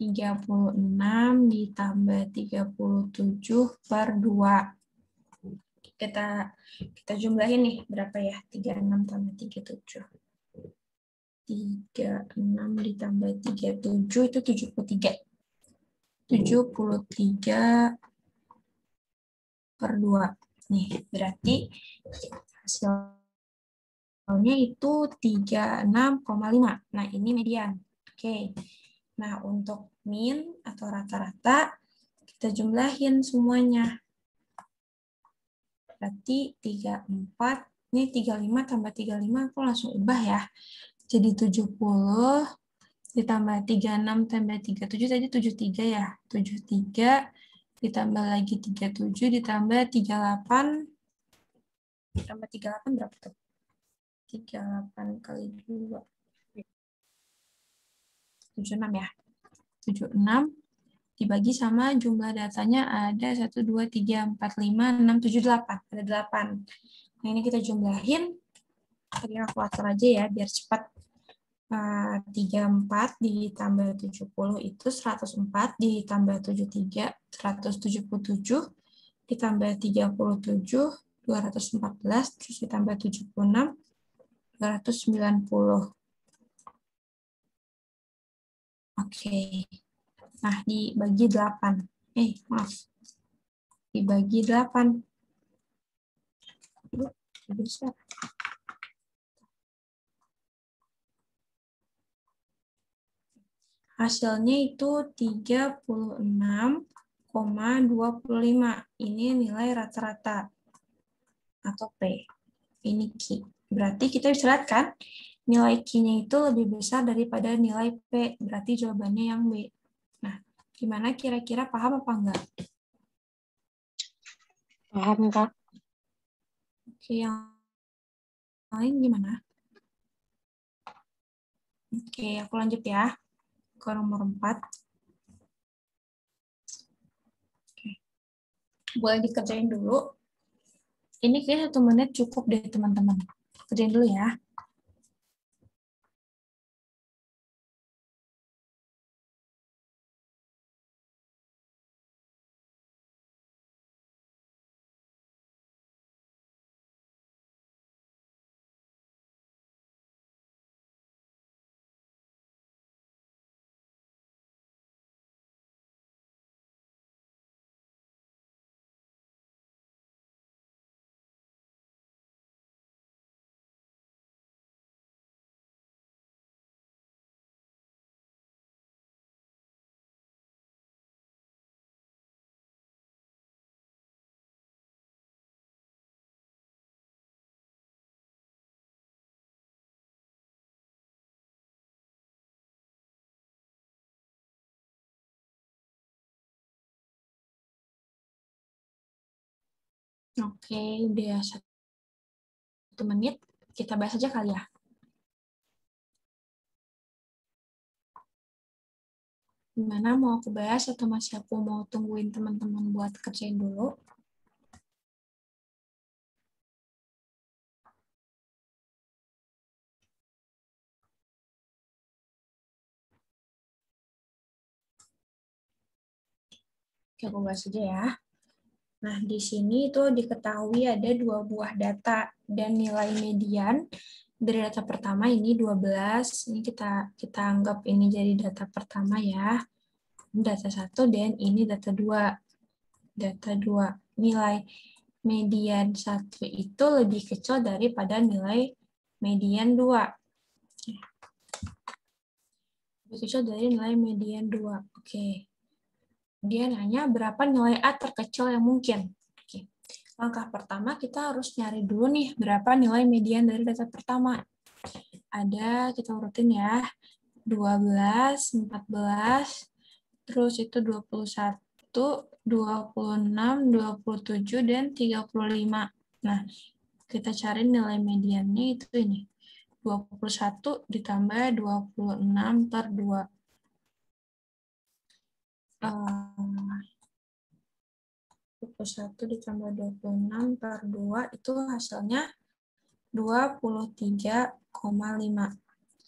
36 ditambah 37 per 2. Kita jumlahin nih, berapa ya? 36 tambah 37. 36 ditambah 37 itu 73. 73 per 2. Nih, berarti hasilnya itu 36,5. Nah, ini median. Oke. Nah, untuk min atau rata-rata, kita jumlahin semuanya. Berarti 34, ini 35 tambah 35, aku langsung ubah ya. Jadi 70, ditambah 36 tambah 37, tadi 73 ya. 73, ditambah lagi 37, ditambah 38, tambah 38 berapa tuh? 38 kali 2. 76 ya. 76 dibagi sama jumlah datanya ada 1, 2, 3, 4, 5, 6, 7, 8. Ada 8. Nah, ini kita jumlahin. Pakai kalkulator aja ya, biar cepat. 34 ditambah 70 itu 104, ditambah 73, 177, ditambah 37, 214, terus ditambah 76, 290. Oke. Nah, dibagi 8. Maaf. Dibagi 8. Bisa. Hasilnya itu 36,25. Ini nilai rata-rata atau P. Ini Q. Berarti kita bisa lihat kan, nilai Q-nya itu lebih besar daripada nilai P. Berarti jawabannya yang B. Nah, gimana kira-kira, paham apa enggak? Paham, Kak. Oke, yang lain gimana? Oke, aku lanjut ya ke nomor 4. Oke. Boleh dikerjain dulu. Ini kayaknya 1 menit cukup deh, teman-teman. Kerjain dulu ya. Oke, udah 1 menit. Kita bahas aja kali ya. Gimana, mau aku bahas atau masih aku mau tungguin teman-teman buat kerjain dulu? Oke, aku bahas aja ya. Nah, di sini itu diketahui ada 2 buah data dan nilai median dari data pertama ini 12. Ini kita anggap ini jadi data pertama ya. Data 1 dan ini data 2. Data 2. Nilai median 1 itu lebih kecil daripada nilai median 2. Lebih kecil dari nilai median 2. Oke. dia nanya berapa nilai A terkecil yang mungkin. Oke. Langkah pertama kita harus nyari dulu nih berapa nilai median dari data pertama. Ada, kita urutin ya, 12, 14, terus itu 21, 26, 27, dan 35. Nah, kita cari nilai mediannya itu ini. 21 ditambah 26 per 2. 21 ditambah 26 per 2 itu hasilnya 23,5.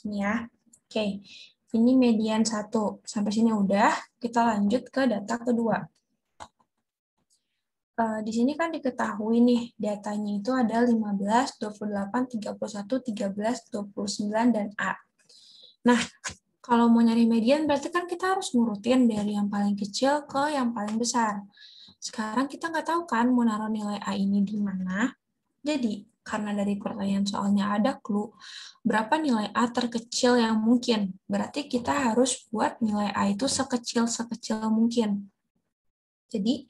Ini ya. Oke, ini median 1. Sampai sini udah, kita lanjut ke data kedua. Di sini kan diketahui nih, datanya itu ada 15, 28, 31, 13, 29, dan A. Nah, kalau mau nyari median, berarti kan kita harus ngurutin dari yang paling kecil ke yang paling besar. Sekarang kita nggak tahu kan mau naruh nilai A ini di mana. Jadi, karena dari pertanyaan soalnya ada clue, berapa nilai A terkecil yang mungkin? Berarti kita harus buat nilai A itu sekecil-sekecil mungkin. Jadi,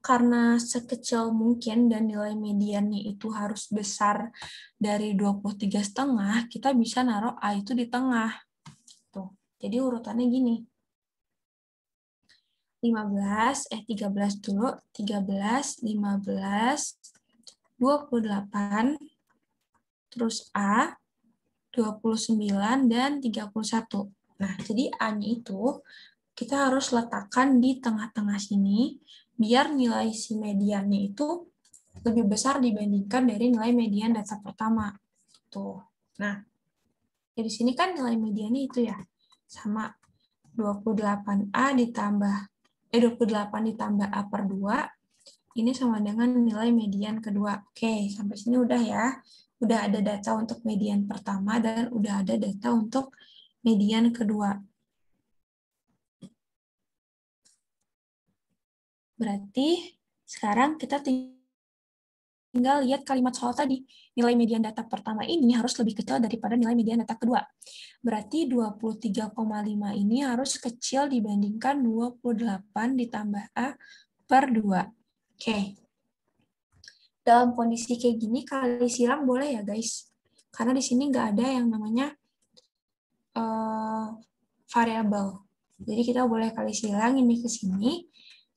karena sekecil mungkin dan nilai mediannya itu harus besar dari 23,5, kita bisa naruh A itu di tengah. Tuh. Jadi urutannya gini. 13 dulu, 13, 15, 28, terus A, 29, dan 31. Nah, jadi A-nya itu kita harus letakkan di tengah-tengah sini, biar nilai si mediannya itu lebih besar dibandingkan dari nilai median data pertama. Tuh. Nah, di sini kan nilai mediannya itu ya, sama 28A ditambah 28 ditambah A per 2, ini sama dengan nilai median kedua. Oke, sampai sini udah ya. Udah ada data untuk median pertama dan udah ada data untuk median kedua. Berarti sekarang kita tinggal lihat kalimat soal tadi. Nilai median data pertama ini harus lebih kecil daripada nilai median data kedua. Berarti 23,5 ini harus kecil dibandingkan 28 ditambah A per 2. Oke. Dalam kondisi kayak gini, kali silang boleh ya, guys? Karena di sini nggak ada yang namanya variabel. Jadi kita boleh kali silang ini ke sini.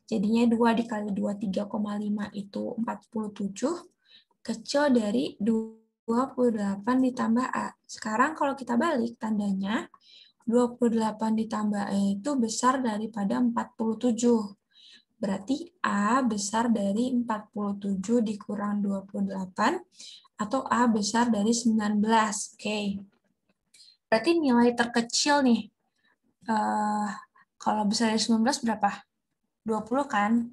Jadinya 2 dikali 2, 3,5 itu 47. Kecil dari 28 ditambah A. Sekarang kalau kita balik tandanya, 28 ditambah A itu besar daripada 47. Berarti A besar dari 47 dikurang 28, atau A besar dari 19. Oke. Berarti nilai terkecil nih. Kalau besar dari 19 berapa? 20 kan?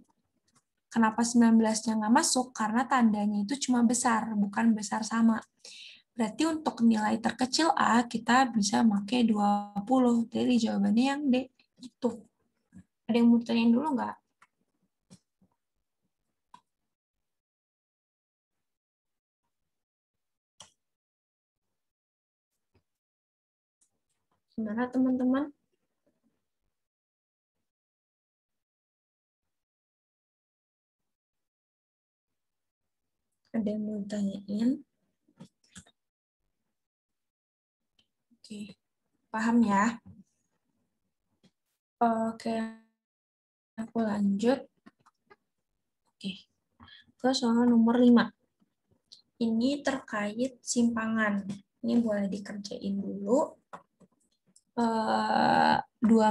Kenapa 19-nya nggak masuk? Karena tandanya itu cuma besar, bukan besar sama. Berarti untuk nilai terkecil A, kita bisa pakai 20. Jadi jawabannya yang D. Itu. Ada yang mau tanyain dulu nggak? Gimana teman-teman? Ada yang mau tanyain? Oke, paham ya? Oke, aku lanjut. Oke, ke soal nomor 5. Ini terkait simpangan. Ini boleh dikerjain dulu. 2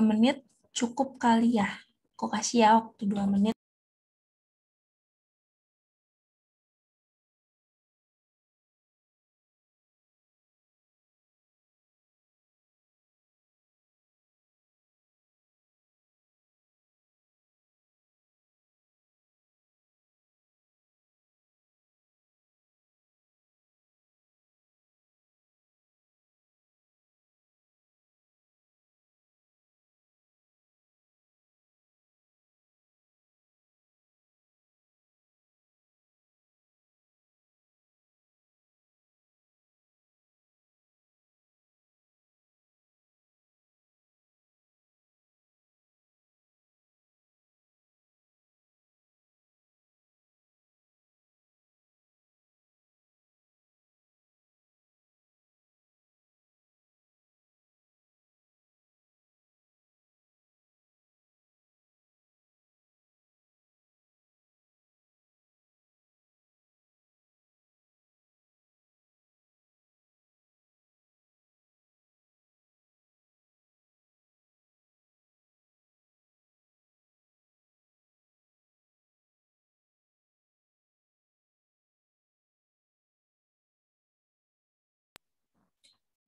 menit cukup kali ya. Aku kasih ya waktu 2 menit.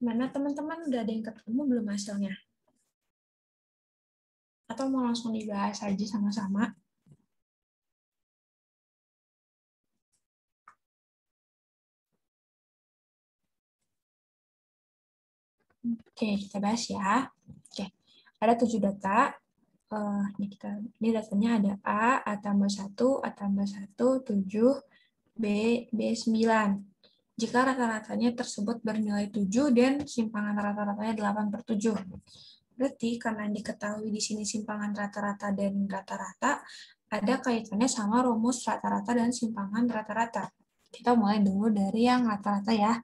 Mana teman-teman udah ada yang ketemu belum hasilnya? Atau mau langsung dibahas aja sama-sama? Oke, kita bahas ya. Oke, ada 7 data. Ini datanya ada A tambah 1, A tambah 1, 7, B 9. Jika rata-ratanya tersebut bernilai 7 dan simpangan rata-ratanya 8/7. Berarti karena diketahui di sini simpangan rata-rata dan rata-rata, ada kaitannya sama rumus rata-rata dan simpangan rata-rata. Kita mulai dulu dari yang rata-rata ya.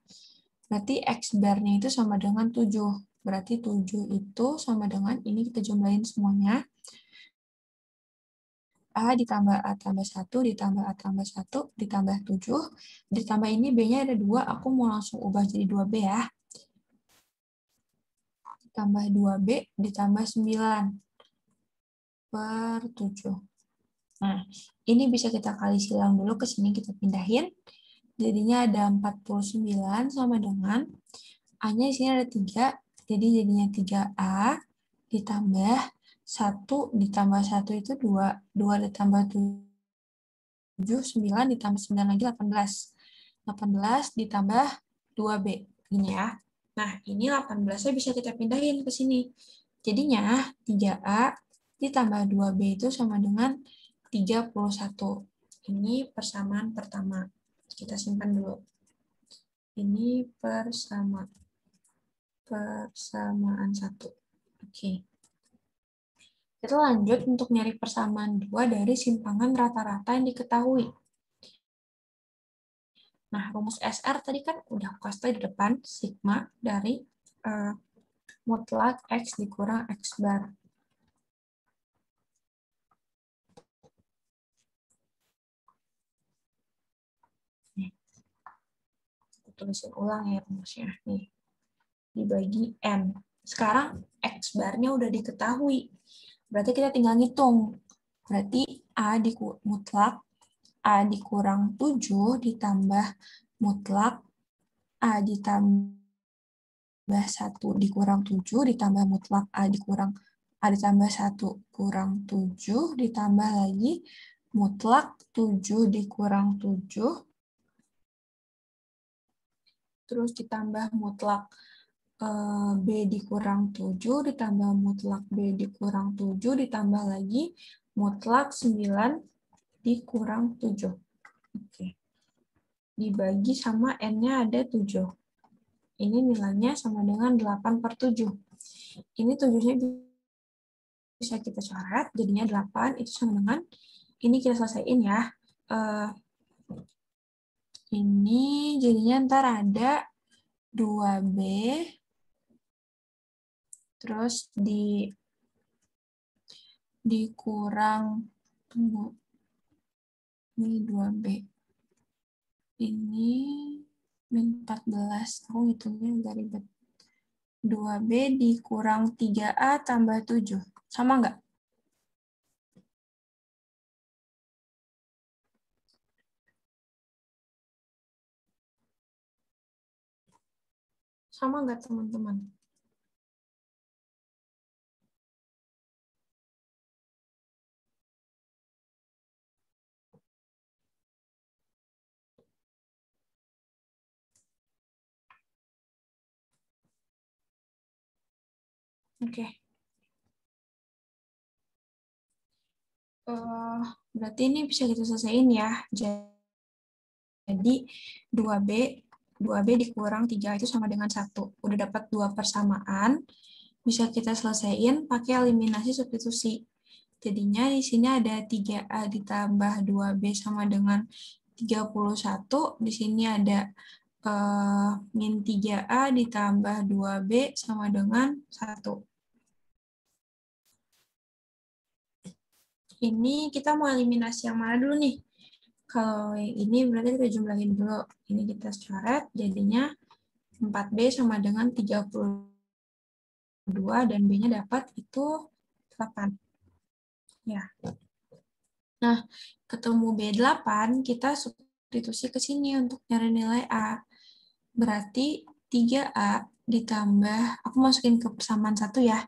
Berarti X bar-nya itu sama dengan 7. Berarti 7 itu sama dengan, ini kita jumlahin semuanya. A ditambah A tambah 1, ditambah A tambah 1, ditambah 7. Ditambah ini B-nya ada 2, aku mau langsung ubah jadi 2B ya. Ditambah 2B, ditambah 9/7. Nah, ini bisa kita kali silang dulu, ke sini kita pindahin. Jadinya ada 49 sama dengan, A-nya di sini ada 3, jadi jadinya 3A ditambah 1 ditambah 1 itu 2. 2 ditambah 7, 9 ditambah 9 lagi 18. 18 ditambah 2B. Ini ya. Nah, ini 18-nya bisa kita pindahin ke sini. Jadinya 3A ditambah 2B itu sama dengan 31. Ini persamaan pertama. Kita simpan dulu. Ini persamaan 1. Oke. Kita lanjut untuk nyari persamaan 2 dari simpangan rata-rata yang diketahui. Nah, rumus SR tadi kan udah aku kasih di depan, sigma dari mutlak X dikurang X bar. Nih, aku tulisin ulang ya rumusnya. Nih, dibagi N. Sekarang X bar-nya udah diketahui. Berarti kita tinggal ngitung. Berarti mutlak A dikurang 7 ditambah mutlak A ditambah 1 dikurang 7 ditambah mutlak A ditambah 1 kurang 7 ditambah lagi mutlak 7 dikurang 7 terus ditambah mutlak B dikurang 7 ditambah mutlak B dikurang 7 ditambah lagi mutlak 9 dikurang 7. Oke. Dibagi sama N-nya ada 7. Ini nilainya sama dengan 8/7. Ini 7-nya bisa kita coret, jadinya 8, itu sama dengan, ini kita selesaiin ya. Ini jadinya ntar ada 2B, terus dikurang, tunggu, ini 2B. Ini min 14, aku hitungnya agak ribet. 2B dikurang 3A tambah 7. Sama nggak? Sama nggak, teman-teman? Oke. Berarti ini bisa kita selesaiin ya. Jadi 2B dikurang 3 itu sama dengan 1. Udah dapat 2 persamaan. Bisa kita selesaiin pakai eliminasi substitusi. Jadinya di sini ada 3A ditambah 2B sama dengan 31. Di sini ada min 3A ditambah 2B sama dengan 1. Ini kita mau eliminasi yang mana dulu nih? Kalau yang ini berarti kita jumlahin dulu. Ini kita coret, jadinya 4B sama dengan 32, dan B-nya dapat itu 8. Ya. Nah, ketemu B8, kita substitusi ke sini untuk nyari nilai A. Berarti 3A ditambah, aku masukin ke persamaan 1 ya.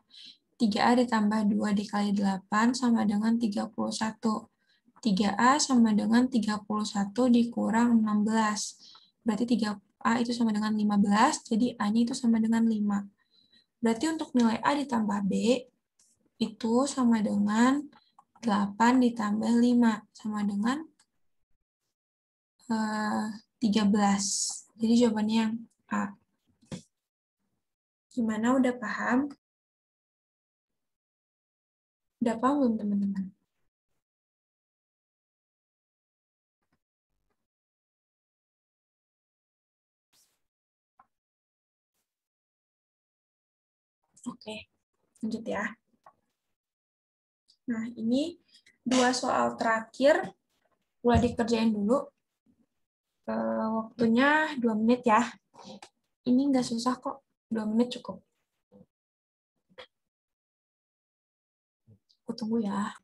3A ditambah 2 dikali 8 sama dengan 31. 3A sama dengan 31 dikurang 16. Berarti 3A itu sama dengan 15, jadi A-nya itu sama dengan 5. Berarti untuk nilai A ditambah B itu sama dengan 8 ditambah 5, sama dengan 13. Jadi jawabannya yang A. Gimana, udah paham? Udah paham belum, teman-teman? Oke, lanjut ya. Nah, ini 2 soal terakhir. Mulai dikerjain dulu. Waktunya 2 menit ya. Ini nggak susah kok. 2 menit cukup. Aku tunggu ya.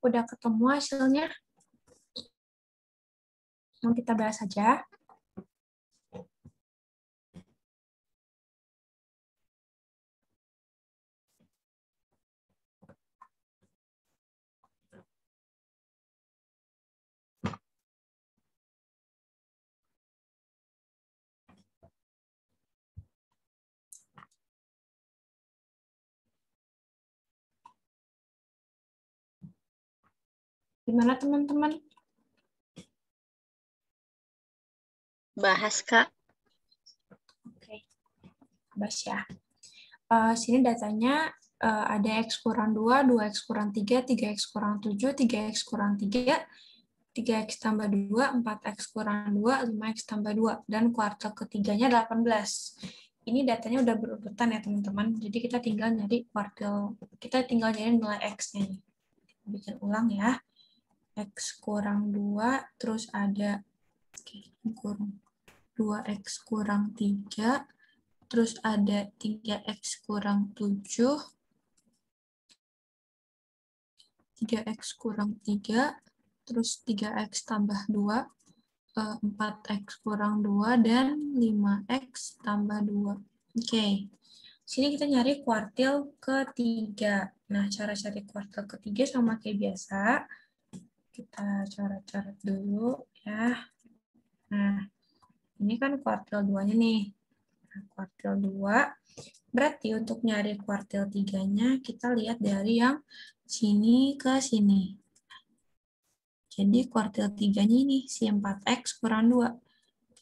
Udah ketemu hasilnya? Mau kita bahas aja. Gimana, teman-teman? Bahas, Kak. Oke, bahas ya. Sini datanya ada X kurang 2, 2X kurang 3, 3X kurang 7, 3X kurang 3, 3X tambah 2, 4X kurang 2, 5X tambah 2, dan kuartil ketiganya 18. Ini datanya udah berurutan ya, teman-teman. Jadi kita tinggal nyari kuartil, kita tinggal nyari nilai X-nya nih. Bikin ulang ya. X kurang 2, terus ada 2X kurang 3, terus ada 3X kurang 7, 3X kurang 3, terus 3X tambah 2, 4X kurang 2, dan 5X tambah 2. Oke, sini kita nyari kuartil ketiga. Nah, cara cari kuartil ketiga sama kayak biasa. Kita coret-coret dulu ya. Nah, ini kan kuartil 2-nya nih. Nah, kuartil 2, berarti untuk nyari kuartil 3-nya, kita lihat dari yang sini ke sini. Jadi kuartil 3-nya ini, si 4X kurang 2.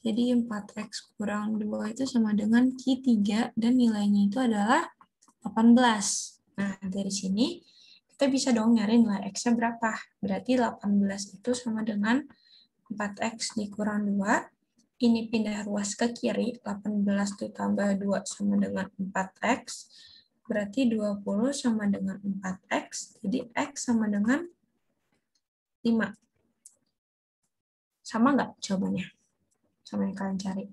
Jadi 4X kurang 2 itu sama dengan Q3, dan nilainya itu adalah 18. Nah, dari sini, kita bisa dong nyari nilai X-nya berapa. Berarti 18 itu sama dengan 4X dikurang 2. Ini pindah ruas ke kiri, 18 ditambah 2 sama dengan 4X. Berarti 20 sama dengan 4X, jadi X sama dengan 5. Sama nggak jawabannya? Sama yang kalian cari.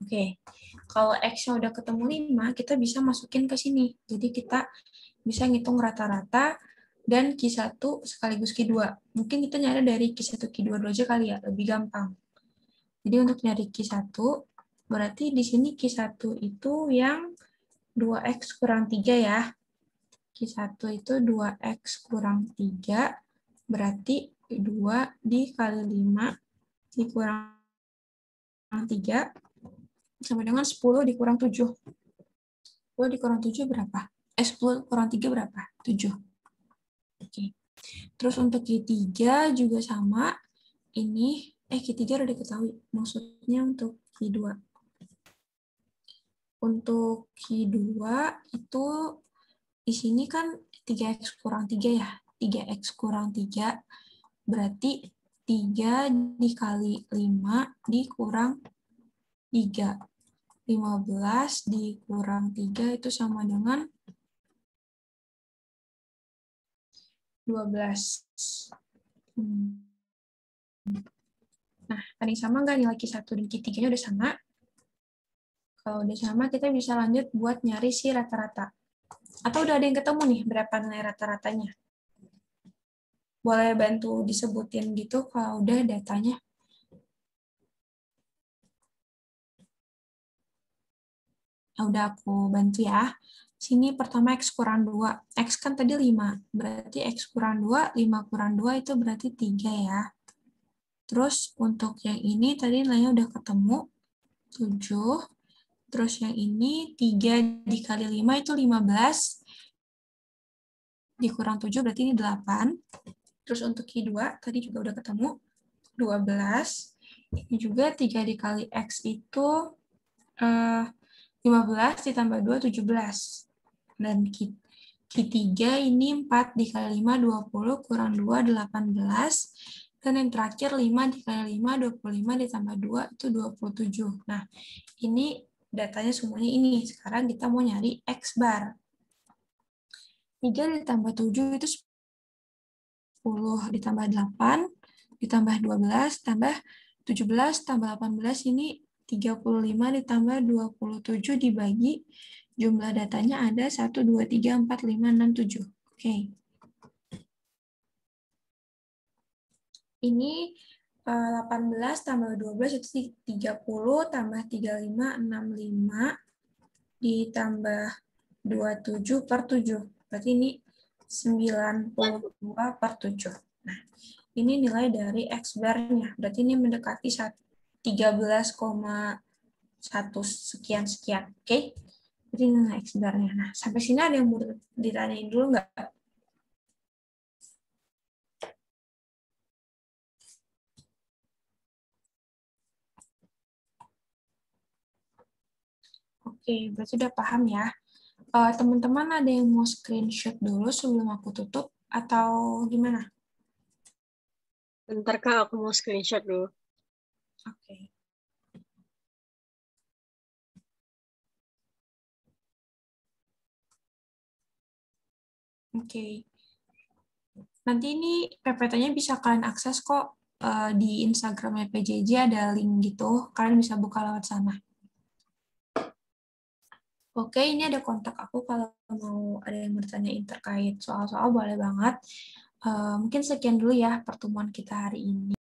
Oke, kalau X-nya udah ketemu 5, kita bisa masukin ke sini. Jadi kita bisa ngitung rata-rata dan Q1 sekaligus Q2. Mungkin kita nyari dari Q1, Q2 dulu aja kali ya, lebih gampang. Jadi untuk nyari Q1, berarti di sini Q1 itu yang 2X kurang 3 ya. Q1 itu 2X kurang 3, berarti 2 dikali 5 dikurang 3, sama dengan 10 dikurang 7. 10 dikurang 7 berapa? 10 kurang 3 berapa? 7. Oke. Terus untuk Q3 juga sama. Ini, Q3 udah diketahui. Maksudnya untuk Q2. Untuk Q2 itu di sini kan 3X kurang 3 ya. 3X kurang 3 berarti 3 dikali 5 dikurang 3. 15 dikurang 3 itu sama dengan 12. Nah, tadi sama nggak nilai Q1 dan Q3-nya udah sama? Kalau udah sama, kita bisa lanjut buat nyari si rata-rata. Atau udah ada yang ketemu nih berapa nilai rata-ratanya? Boleh bantu disebutin gitu kalau udah datanya. Nah, udah aku bantu ya. Sini pertama X kurang 2. X kan tadi 5. Berarti X kurang 2, 5 kurang 2 itu berarti 3 ya. Terus untuk yang ini tadi nilainya udah ketemu. 7. Terus yang ini 3 dikali 5 itu 15. Dikurang 7 berarti ini 8. Terus untuk Q2 tadi juga udah ketemu. 12. Ini juga 3 dikali X itu 15 ditambah 2, 17. Dan Q3 ini 4 dikali 5, 20, kurang 2, 18. Dan yang terakhir 5 dikali 5, 25 ditambah 2, itu 27. Nah, ini datanya semuanya ini. Sekarang kita mau nyari X bar. 3 ditambah 7 itu 10 ditambah 8, ditambah 12, tambah 17, tambah 18, ini 35 ditambah 27 dibagi, jumlah datanya ada 1, 2, 3, 4, 5, 6, 7. Oke. Ini 18 tambah 12 itu 30, tambah 35, 65, ditambah 27 per 7. Berarti ini 92 per 7. Nah, ini nilai dari X bar-nya. Berarti ini mendekati 13,1 sekian-sekian. Oke? Jadi ini nilai X bar-nya. Nah, sampai sini ada yang mau ditanyain dulu nggak? Oke, berarti udah paham ya. Teman-teman ada yang mau screenshot dulu sebelum aku tutup atau gimana? Bentar Kak, aku mau screenshot dulu. Oke. Oke. Nanti ini PPT-nya bisa kalian akses kok di Instagram PJJ ada link gitu. Kalian bisa buka lewat sana. Oke, ini ada kontak aku kalau mau ada yang bertanyain terkait soal-soal boleh banget. Mungkin sekian dulu ya pertemuan kita hari ini.